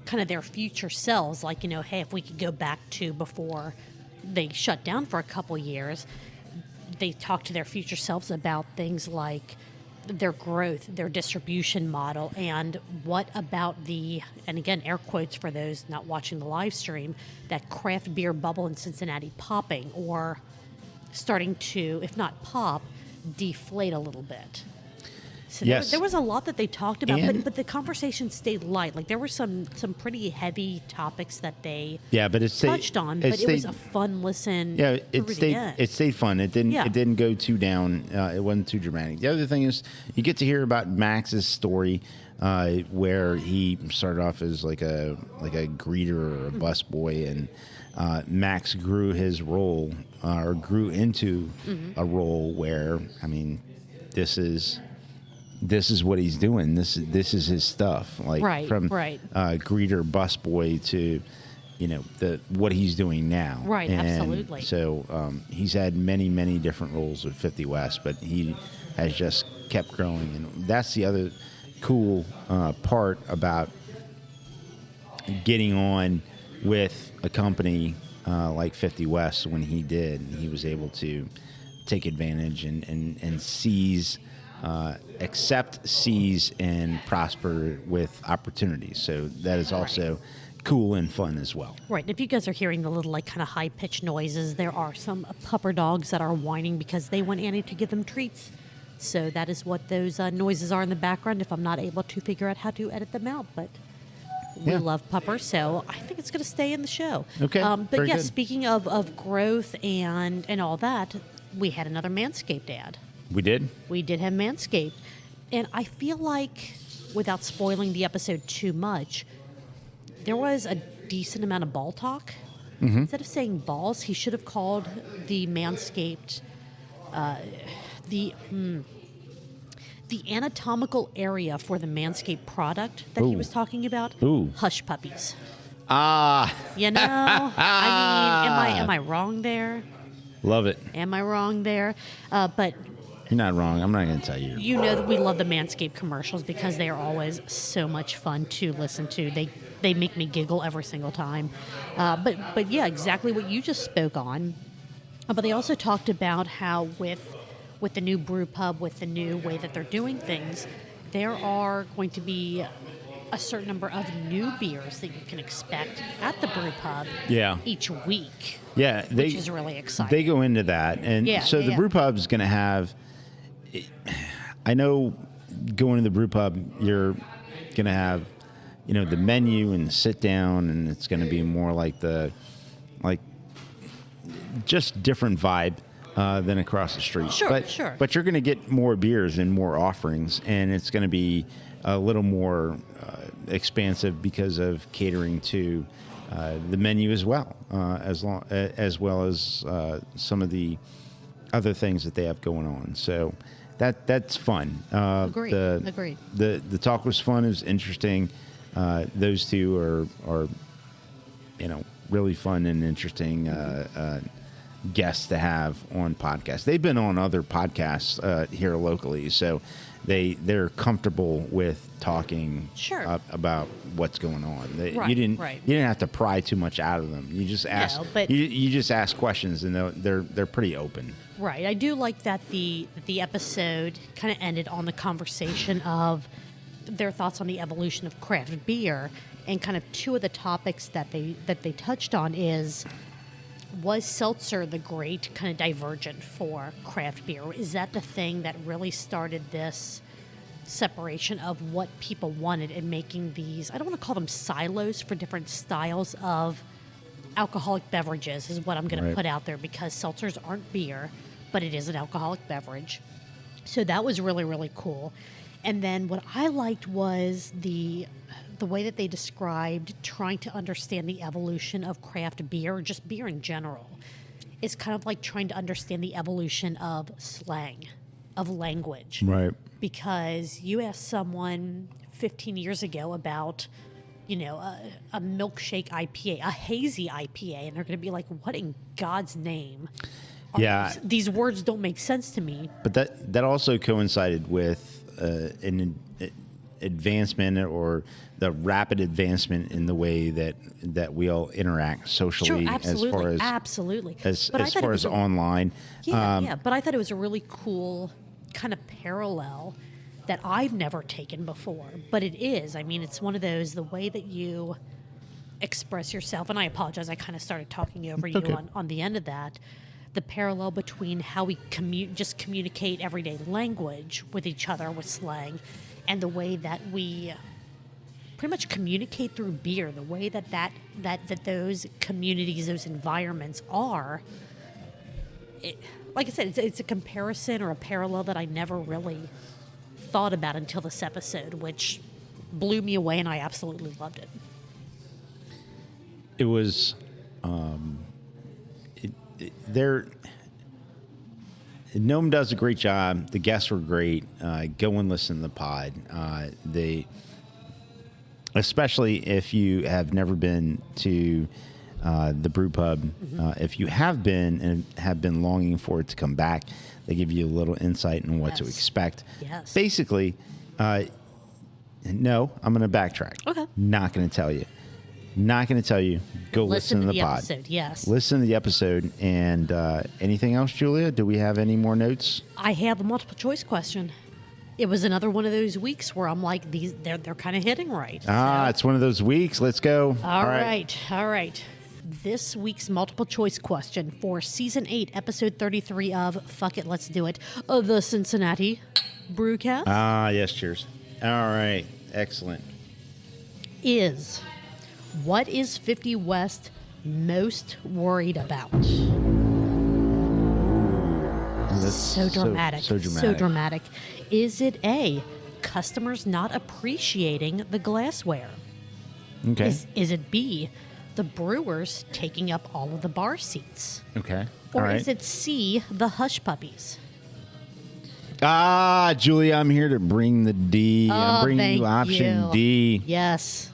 kind of their future selves, like, hey, if we could go back to before they shut down for a couple years, they talk to their future selves about things like their growth, their distribution model, and what about and again, air quotes for those not watching the live stream, that craft beer bubble in Cincinnati popping or starting to, if not pop, deflate a little bit. So Yes. there was a lot that they talked about, And- but the conversation stayed light. Like there were some pretty heavy topics that they but touched on, but it was a fun listen. Yeah, through the end. it stayed fun. It didn't go too down. It wasn't too dramatic. The other thing is you get to hear about Max's story, where he started off as like a greeter or a busboy, and Max grew his role or grew into a role where, I mean, this is what he's doing. This is his stuff. Like from greeter, busboy to, what he's doing now. Right, and absolutely. So he's had many different roles with 50 West, but he has just kept growing, and that's the other cool part about getting on with a company like 50 West. When he did, he was able to take advantage and seize. Accept, seize, and prosper with opportunities. So that is also cool and fun as well. Right. If you guys are hearing the little like kind of high pitched noises, there are some pupper dogs that are whining because they want Annie to give them treats. So that is what those noises are in the background. If I'm not able to figure out how to edit them out, but we love pupper, so I think it's going to stay in the show. Okay. But Very yeah, good. speaking of growth and all that, we had another Manscaped ad. We did. We did have Manscaped. And I feel like, without spoiling the episode too much, there was a decent amount of ball talk. Mm-hmm. Instead of saying balls, he should have called the Manscaped the anatomical area for the Manscaped product that he Ooh. was talking about. Ooh. Hush puppies. Ah, You know? I mean, am I wrong there? love it. Am I wrong there? But You're not wrong. I'm not going to tell you. you know that we love the Manscaped commercials because they are always so much fun to listen to. They make me giggle every single time. But yeah, exactly what you just spoke on. But they also talked about how with the new Brewpub, with the new way that they're doing things, there are going to be a certain number of new beers that you can expect at the Brewpub each week. Yeah, which is really exciting. They go into that, and so the Brewpub is going to have. I know, going to the Brewpub, you're going to have, the menu and the sit down, and it's going to be more like just different vibe than across the street. Sure. But you're going to get more beers and more offerings, and it's going to be a little more expansive because of catering to the menu as well, as well as some of the other things that they have going on. So that's fun. Agreed. The talk was fun. It was interesting. Those two are really fun and interesting guests to have on podcasts. They've been on other podcasts here locally, so they're comfortable with talking about what's going on. You didn't have to pry too much out of them. You just ask. No, but you just ask questions, and they're pretty open. Right. I do like that the episode kind of ended on the conversation of their thoughts on the evolution of craft beer, and kind of two of the topics that they touched on was seltzer the great kind of divergent for craft beer? Is that the thing that really started this separation of what people wanted in making these, I don't want to call them silos for different styles of alcoholic beverages, is what I'm going to put out there, because seltzers aren't beer, but it is an alcoholic beverage. So that was really, really cool. And then what I liked was the way that they described trying to understand the evolution of craft beer, or just beer in general. It's kind of like trying to understand the evolution of slang, of language. Right. Because you ask someone 15 years ago about, a milkshake IPA, a hazy IPA, and they're going to be like, what in God's name? These words don't make sense to me. But that also coincided with an advancement, or the rapid advancement in the way that we all interact socially, absolutely. as far as online. But I thought it was a really cool kind of parallel that I've never taken before, but it is. I mean, it's one of those, the way that you express yourself, and I apologize, I kind of started talking over you Okay. on the end of that, the parallel between how we just communicate everyday language with each other with slang, and the way that we pretty much communicate through beer, the way that those communities, those environments are. Like I said, it's a comparison or a parallel that I never really thought about until this episode, which blew me away, and I absolutely loved it. It was, Gnome does a great job. The guests were great. Go and listen to the pod. Especially if you have never been to the Brewpub. If you have been and have been longing for it to come back, they give you a little insight on what to expect. Yes. Basically, no, I'm going to backtrack. Okay. Not going to tell you. Not going to tell you. Go listen to the pod. Episode, yes. Listen to the episode. And anything else, Julia? Do we have any more notes? I have a multiple choice question. It was another one of those weeks where I'm like, they're kind of hitting right. So. It's one of those weeks. Let's go. All right. This week's multiple choice question for season 8, episode 33 of Fuck It, Let's Do It, of the Cincinnati Brewcast. Yes, cheers. All right. Excellent. What is 50 West most worried about? That's So dramatic. So dramatic. So dramatic. Is it A, customers not appreciating the glassware? Okay. Is it B, the brewers taking up all of the bar seats? Okay. Or All right. is it C, the hush puppies? Julia, I'm here to bring the D. I'm bringing you thank option you. D. Yes.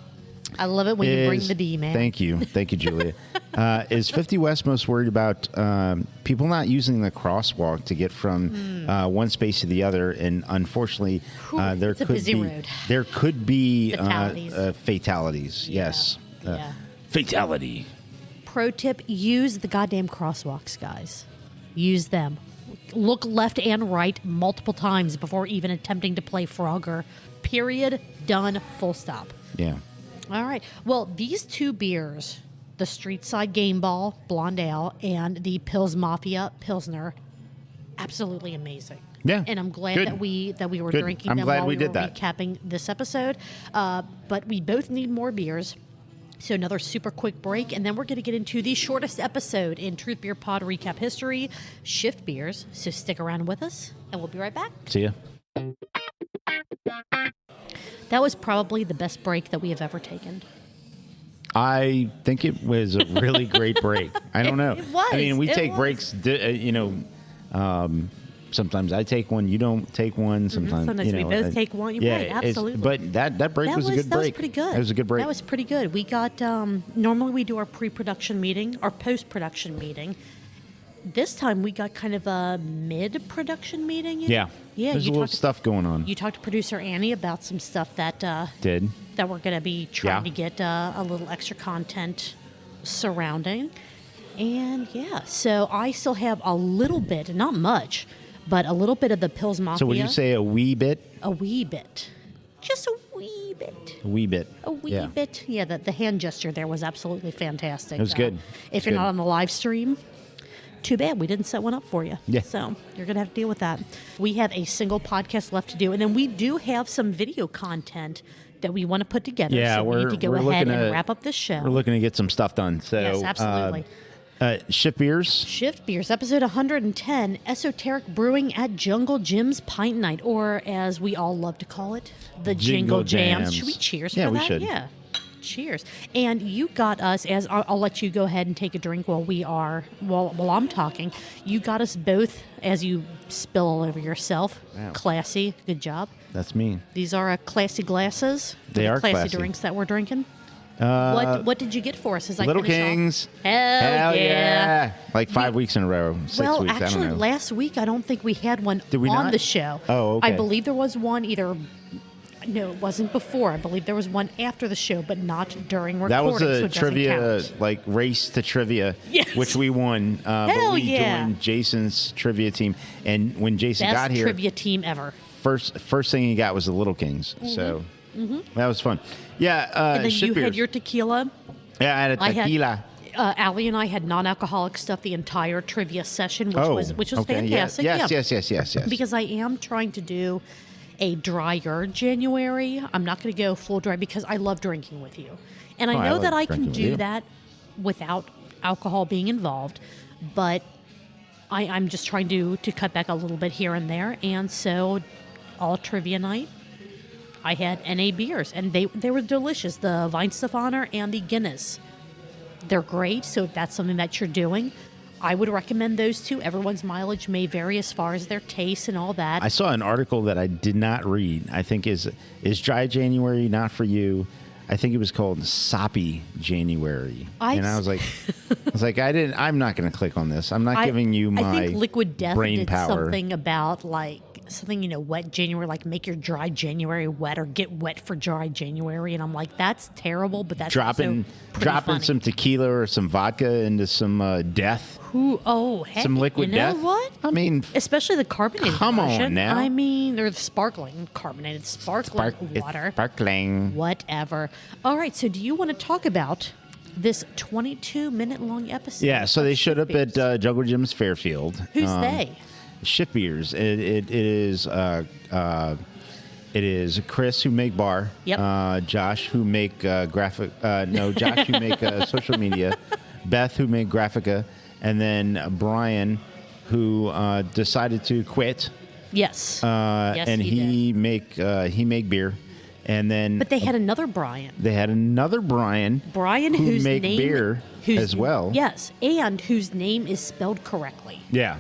I love it when you bring the D, man. Thank you, Julia. Is 50 West most worried about people not using the crosswalk to get from one space to the other? And unfortunately, there it's a could busy be road. there could be Fatalities. fatalities. Yeah. Yes, Yeah. fatality. Pro tip, use the goddamn crosswalks, guys. Use them. Look left and right multiple times before even attempting to play Frogger. Period. Done. Full stop. Yeah. All right. Well, these two beers, the Streetside Game Ball Blonde Ale and the Pils Mafia Pilsner, absolutely amazing. Yeah. And I'm glad Good. that we were Good. drinking I'm them glad while we we did were that. recapping this episode. But we both need more beers. So another super quick break, and then we're going to get into the shortest episode in Truth Beer Pod recap history, Shift Beers. So stick around with us, and we'll be right back. See ya. That was probably the best break that we have ever taken. I think it was a really great break. I don't know. It was. I mean, we It take was. breaks. Sometimes I take one. You don't take one. Sometimes we both take one. You're right, absolutely. But that break was a good break. That was pretty good. It was a good break. That was pretty good. We got normally we do our pre-production meeting, our post-production meeting. This time we got kind of a mid-production meeting. Yeah. Yeah. There's a little stuff going on. You talked to producer Annie about some stuff that Did. that we're going to be trying Yeah. to get a little extra content surrounding. And yeah, so I still have a little bit, not much, but a little bit of the Pils Mafia. So would you say a wee bit? A wee bit. Just a wee bit. A wee bit. A wee Yeah. bit. Yeah, the hand gesture there was absolutely fantastic. It was good. If It's you're good. not on the live stream, too bad we didn't set one up for you. Yeah. So you're going to have to deal with that. We have a single podcast left to do, and then we do have some video content that we want to put together. Yeah, so we need to go we're ahead looking and to- wrap up this show. We're looking to get some stuff done. So Yes, absolutely. Shift Beers. Shift Beers, episode 110, Esoteric Brewing at Jungle Jim's Pint Night, or as we all love to call it, the Jingle Jams. Should we cheers Yeah, for we that? should. Yeah. Cheers. And you got us, as I'll let you go ahead and take a drink while I'm talking. You got us both, as you spill all over yourself. Wow. Classy. Good job. That's me. These are classy glasses. for They the are classy. drinks that we're drinking. What did you get for us? As I Little finish off? Kings. Hell yeah. Like 5 weeks in a row. 6 Well, weeks. actually, I don't know. last week I don't think we had one Did we on not? the show. Oh, okay. I believe there was one either. No, it wasn't before. I believe there was one after the show, but not during recording. That was so a it doesn't trivia, count. like race to trivia, Yes. which we won. But Hell we yeah. joined Jason's trivia team, and when Jason Best got here, trivia team ever. first thing he got was the Little Kings. So that was fun. Yeah. And then you beers. had your tequila. Yeah, I had a tequila. Allie and I had non-alcoholic stuff the entire trivia session, which was okay. fantastic. Yes. Because I am trying to do a drier January. I'm not going to go full dry because I love drinking with you. And I know that I can do that without alcohol being involved, but I'm just trying to cut back a little bit here and there. And so all trivia night, I had NA beers, and they were delicious. The Weihenstephaner and the Guinness. They're great, so if that's something that you're doing, I would recommend those two. Everyone's mileage may vary as far as their taste and all that. I saw an article that I did not read. I think is dry January not for you? I think it was called Soppy January, and I was like, I'm not going to click on this. I'm not giving you my I think Liquid Death brain did power. something about like something, wet January, like make your dry January wet or get wet for dry January. And I'm like, that's terrible, but that's dropping funny. some tequila or some vodka into some death. Heck, some Liquid Death. You know what? I mean, especially the carbonated come on version. now. I mean, or the sparkling water. It's sparkling. Whatever. All right. So do you want to talk about this 22-minute long episode? Yeah. So they showed up at Jungle Jim's Fairfield. Who's they? Shift Beers. It is Chris who make bar. Yep. Josh who make Josh who make social media. Beth who make Graphica, and then Brian who decided to quit. Yes. And he make beer. And then, but they had another Brian. Brian who whose make name, beer as well. Yes, and whose name is spelled correctly. Yeah.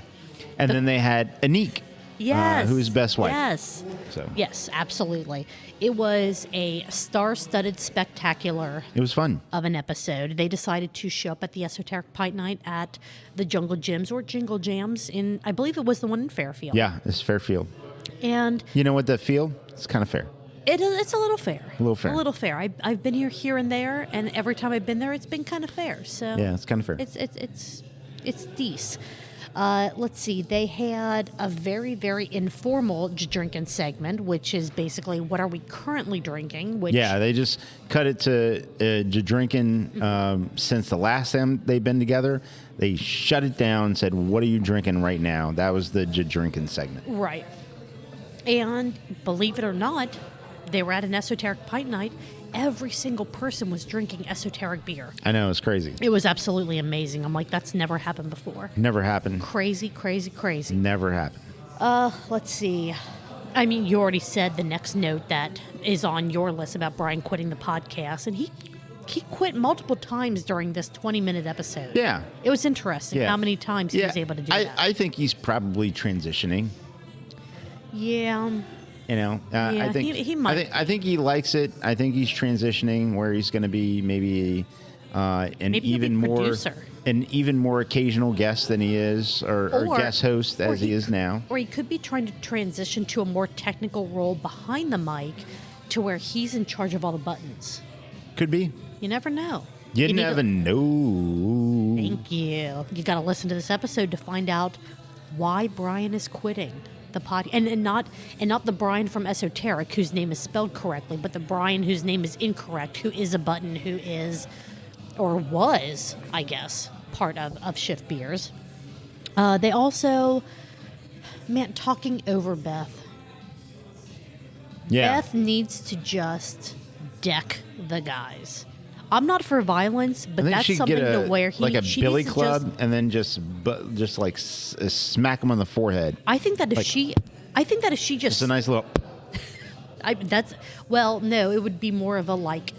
And then they had Anik. Yes. Who's Best Wife. Yes. So. Yes, absolutely. It was a star-studded spectacular. It was fun. Of an episode. They decided to show up at the Esoteric Pint Night at the Jungle Gyms or Jingle Jams in, I believe it was the one in Fairfield. Yeah, it's Fairfield. And you know what, the field? It's kind of fair. It's a little fair. A little fair. I've been here and there, and every time I've been there, it's been kind of fair. So yeah, it's kind of fair. It's decent. Let's see. They had a very, very informal drinking segment, which is basically what are we currently drinking. Which they just cut it to drinking since the last time they've been together. They shut it down and said, "What are you drinking right now?" That was the drinking segment. Right. And believe it or not, they were at an Esoteric Pint Night. Every single person was drinking esoteric beer. I know, it's crazy. It was absolutely amazing. I'm like, that's never happened before. Never happened. Crazy. Never happened. Let's see. I mean, you already said the next note that is on your list about Brian quitting the podcast, and he quit multiple times during this 20-minute episode. Yeah. It was interesting how many times he was able to do that. I think he's probably transitioning. Yeah. I think he might. I think he likes it. I think he's transitioning where he's going to be maybe an even more occasional guest than he is, or guest host as he is now. Or he could be trying to transition to a more technical role behind the mic, to where he's in charge of all the buttons. Could be. You never know. You never know. Thank you. You got to listen to this episode to find out why Brian is quitting the pod, and not the Brian from Esoteric whose name is spelled correctly, but the Brian whose name is incorrect, who is a button, who is or was, I guess, part of Shift Beers. They also, talking over Beth. Yeah. Beth needs to just deck the guys. I'm not for violence, but that's something to where like a billy club and then just like smack him on the forehead. I think that if she just, it's a nice little. No, it would be more of a like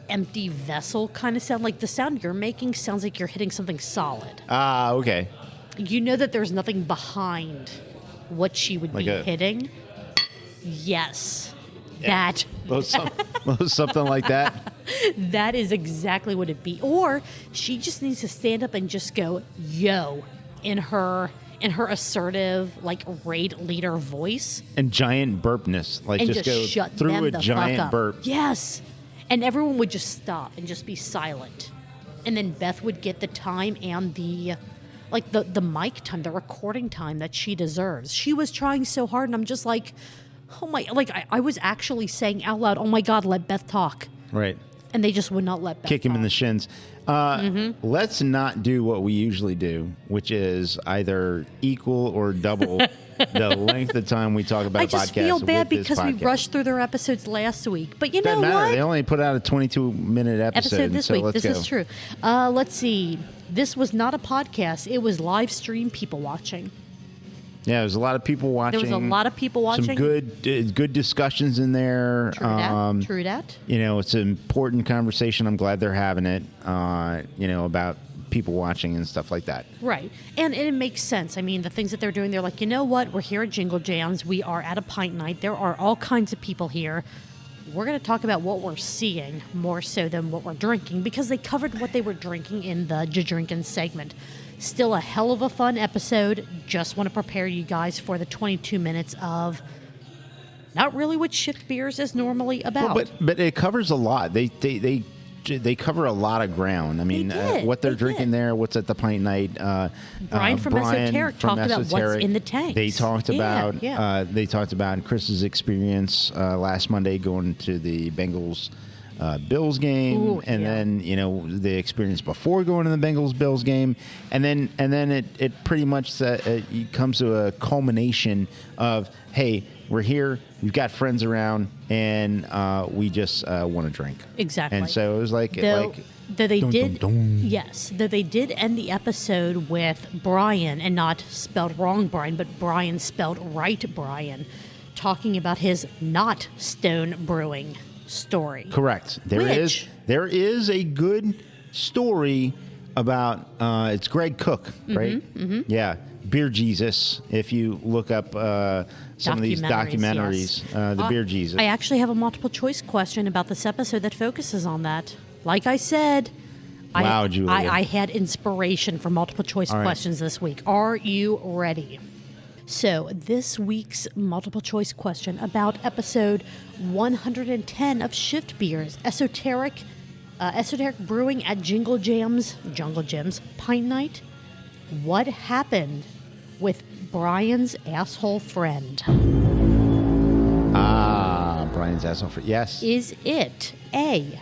empty vessel kind of sound. Like the sound you're making sounds like you're hitting something solid. Ah, okay. You know that there's nothing behind what she would be hitting. Yes. Yeah. Something like that. That is exactly what it'd be. Or she just needs to stand up and just go, yo, in her assertive, like, raid leader voice. And giant burpness. Like, and just go shut through a giant burp. Yes. And everyone would just stop and just be silent. And then Beth would get the time and the mic time, the recording time that she deserves. She was trying so hard, and I'm just like, Oh my! Like I was actually saying out loud, "Oh my God, let Beth talk," Right. and they just would not let Beth Kick him talk. in the shins. Let's not do what we usually do, which is either equal or double the length of time we talk about I a just podcast. feel bad with this because we podcast. rushed through their episodes last week. But you know Doesn't matter. what? They only put out a 22-minute episode This so week. Let's This go. is true. Let's see. This was not a podcast. It was live stream people watching. Yeah, there's a lot of people watching. There was a lot of people watching. Some good discussions in there. True that. You know, it's an important conversation. I'm glad they're having it. About people watching and stuff like that. Right. And it makes sense. I mean, the things that they're doing, they're like, you know what? We're here at Jingle Jams. We are at a pint night. There are all kinds of people here. We're going to talk about what we're seeing more so than what we're drinking because they covered what they were drinking in the Drinking segment. Still a hell of a fun episode. Just want to prepare you guys for the 22 minutes of not really what shift beers is normally about. Well, but it covers a lot. They cover a lot of ground. I mean, did. what they're They drinking did. there, what's at the pint night. Brian from Esoteric talked about what's in the tanks. They talked Yeah, about yeah. they talked about Chris's experience last Monday going to the Bengals Bills game, Ooh, and yeah. then the experience before going to the Bengals Bills game, and then it pretty much it comes to a culmination of, hey, we're here, we've got friends around, and we just want to drink. Exactly. And so it was like Though they dun, did, dun, dun. yes, though they did end the episode with Brian, and not spelled wrong Brian, but Brian spelled right Brian, talking about his not stone brewing story. Correct. There is a good story about it's Greg Cook, right? Mm-hmm. Yeah, Beer Jesus. If you look up some of these documentaries, yes. the Beer Jesus. I actually have a multiple choice question about this episode that focuses on that. Like I said, Wow, Julia. I had inspiration for multiple choice right. questions this week. Are you ready? So this week's multiple choice question about episode 110 of Shift Beers, Esoteric Brewing at Jungle Gems Pint Night. What happened with Brian's asshole friend? Brian's asshole for yes. Is it A,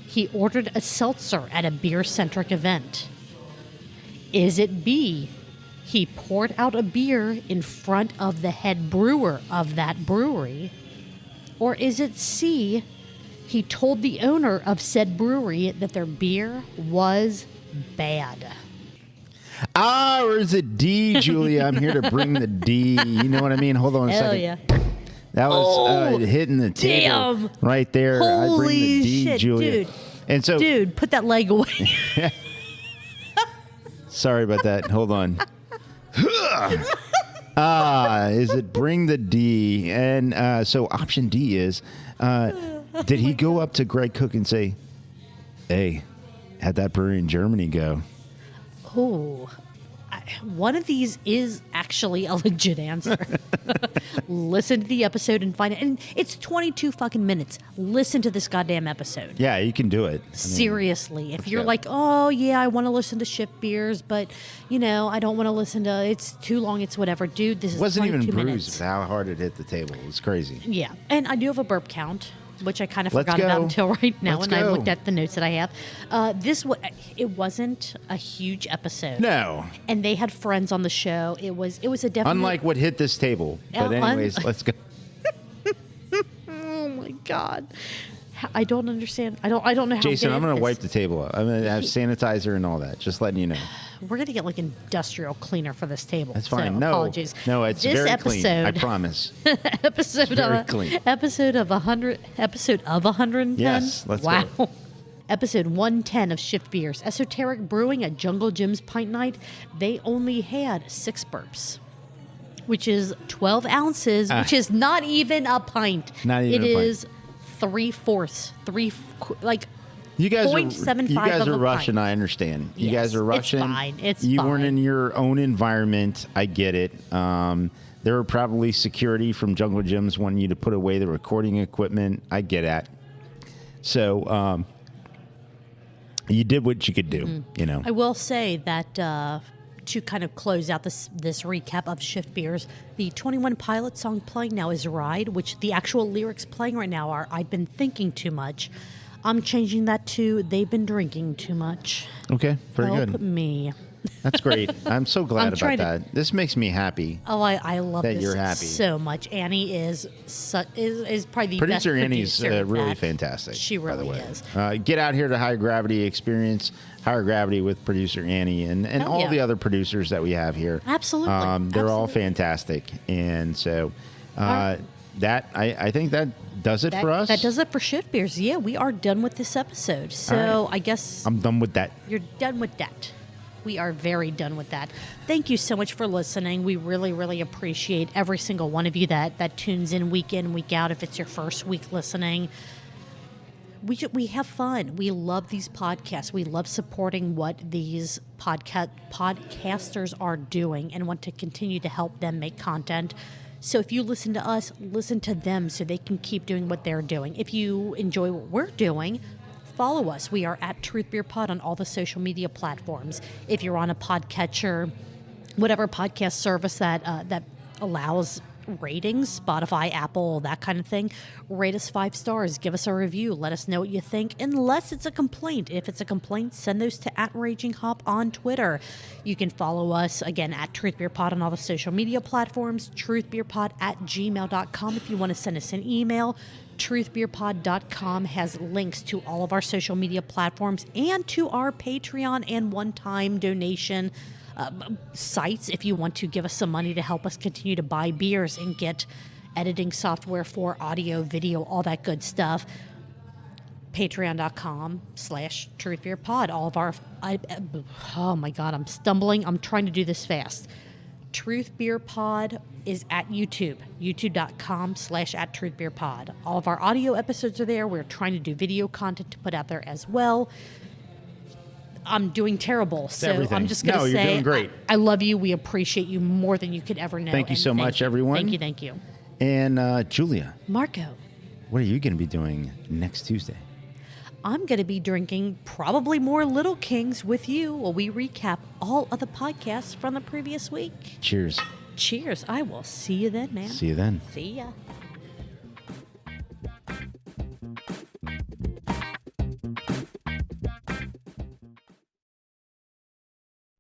he ordered a seltzer at a beer-centric event? Is it B, he poured out a beer in front of the head brewer of that brewery? Or is it C, he told the owner of said brewery that their beer was bad? Or is it D, Julia? I'm here to bring the D. You know what I mean? Hold on a Hell second. yeah. That was hitting the table Damn. right there. I bring Holy the D, shit, Julia. dude. And so, Dude, put that leg away. sorry about that. Hold on. Is it bring the D? And so option D is, did he go up to Greg Cook and say, hey, how'd that brewery in Germany go? Oh, one of these is actually a legit answer. Listen to the episode and find it. And it's 22 fucking minutes. Listen to this goddamn episode. Yeah, you can do it. Seriously. If you're go. like, oh, yeah, I want to listen to Shift Beers, but, I don't want to listen to, it's too long, it's whatever. Dude, this is It wasn't 22 even minutes. bruised how hard it hit the table. It was crazy. Yeah. And I do have a burp count, which I kind of Let's forgot about go. until right now Let's when I go. looked at the notes that I have. It wasn't a huge episode. No. And they had friends on the show. It was a definite. Unlike what hit this table. But anyways, let's go. Oh my god, I don't understand. I don't know how. Jason, I'm going to wipe the table up. I'm going to have sanitizer and all that. Just letting you know. We're gonna get like industrial cleaner for this table. That's fine. So, No, apologies. no, it's this very episode, clean. I promise. episode very of clean. episode of 100. Episode of 110. Yes, let's wow. go. Episode 110 of Shift Beers, Esoteric Brewing at Jungle Jim's Pint Night. They only had 6 burps, which is 12 ounces, which is not even a pint. Not even It a pint. is 3/4, like. You guys 0.75 are of a Russian. pint. I understand. You Yes, guys are it's Russian. fine. It's you weren't fine. in your own environment. I get it. There were probably security from Jungle Gyms wanting you to put away the recording equipment. I get that. So you did what you could do. I will say that to kind of close out this recap of Shift Beers, the 21 Pilots song playing now is Ride, which the actual lyrics playing right now are I've been thinking too much. I'm changing that to They've been drinking too much. Okay, very Help good. me. That's great. I'm so glad I'm about trying to- that. This makes me happy. Oh, I love That this you're happy. so much. Annie is probably the best Producer Annie's producer of really that. fantastic. She by the really way. is. Get out here to High Gravity Experience Higher Gravity with producer Annie and Hell all yeah. the other producers that we have here. Absolutely. They're all Absolutely. fantastic. And so right. that I think that does it for us. That does it for Shift Beers. Yeah, we are done with this episode. So I guess I'm done with that. you're done with that. We are very done with that. Thank you so much for listening. We really, really appreciate every single one of you that tunes in, week out. If it's your first week listening, we have fun. We love these podcasts. We love supporting what these podcasters are doing and want to continue to help them make content. So if you listen to us, listen to them so they can keep doing what they're doing. If you enjoy what we're doing, follow us. We are at Truth Beer Pod on all the social media platforms. If you're on a podcatcher, whatever podcast service that allows ratings, Spotify, Apple, that kind of thing, rate us 5 stars. Give us a review. Let us know what you think, unless it's a complaint. If it's a complaint, send those to @RagingHop on Twitter. You can follow us, again, at Truth Beer Pod on all the social media platforms, truthbeerpod@gmail.com if you want to send us an email. Truthbeerpod.com has links to all of our social media platforms and to our Patreon and one-time donation sites if you want to give us some money to help us continue to buy beers and get editing software for audio, video, all that good stuff. Patreon.com/truthbeerpod. All of our, oh my God, I'm stumbling. I'm trying to do this fast. Truth Beer Pod is at YouTube, youtube.com/@truthbeerpod. All of our audio episodes are there. We're trying to do video content to put out there as well. I'm doing terrible, so everything. I'm just going to No, say you're doing great. I love you. We appreciate you more than you could ever know. Thank you and so much, everyone. Thank you. And Julia, Marco, what are you going to be doing next Tuesday? I'm going to be drinking probably more Little Kings with you while we recap all of the podcasts from the previous week. Cheers. Cheers. I will see you then, man. See you then. See ya.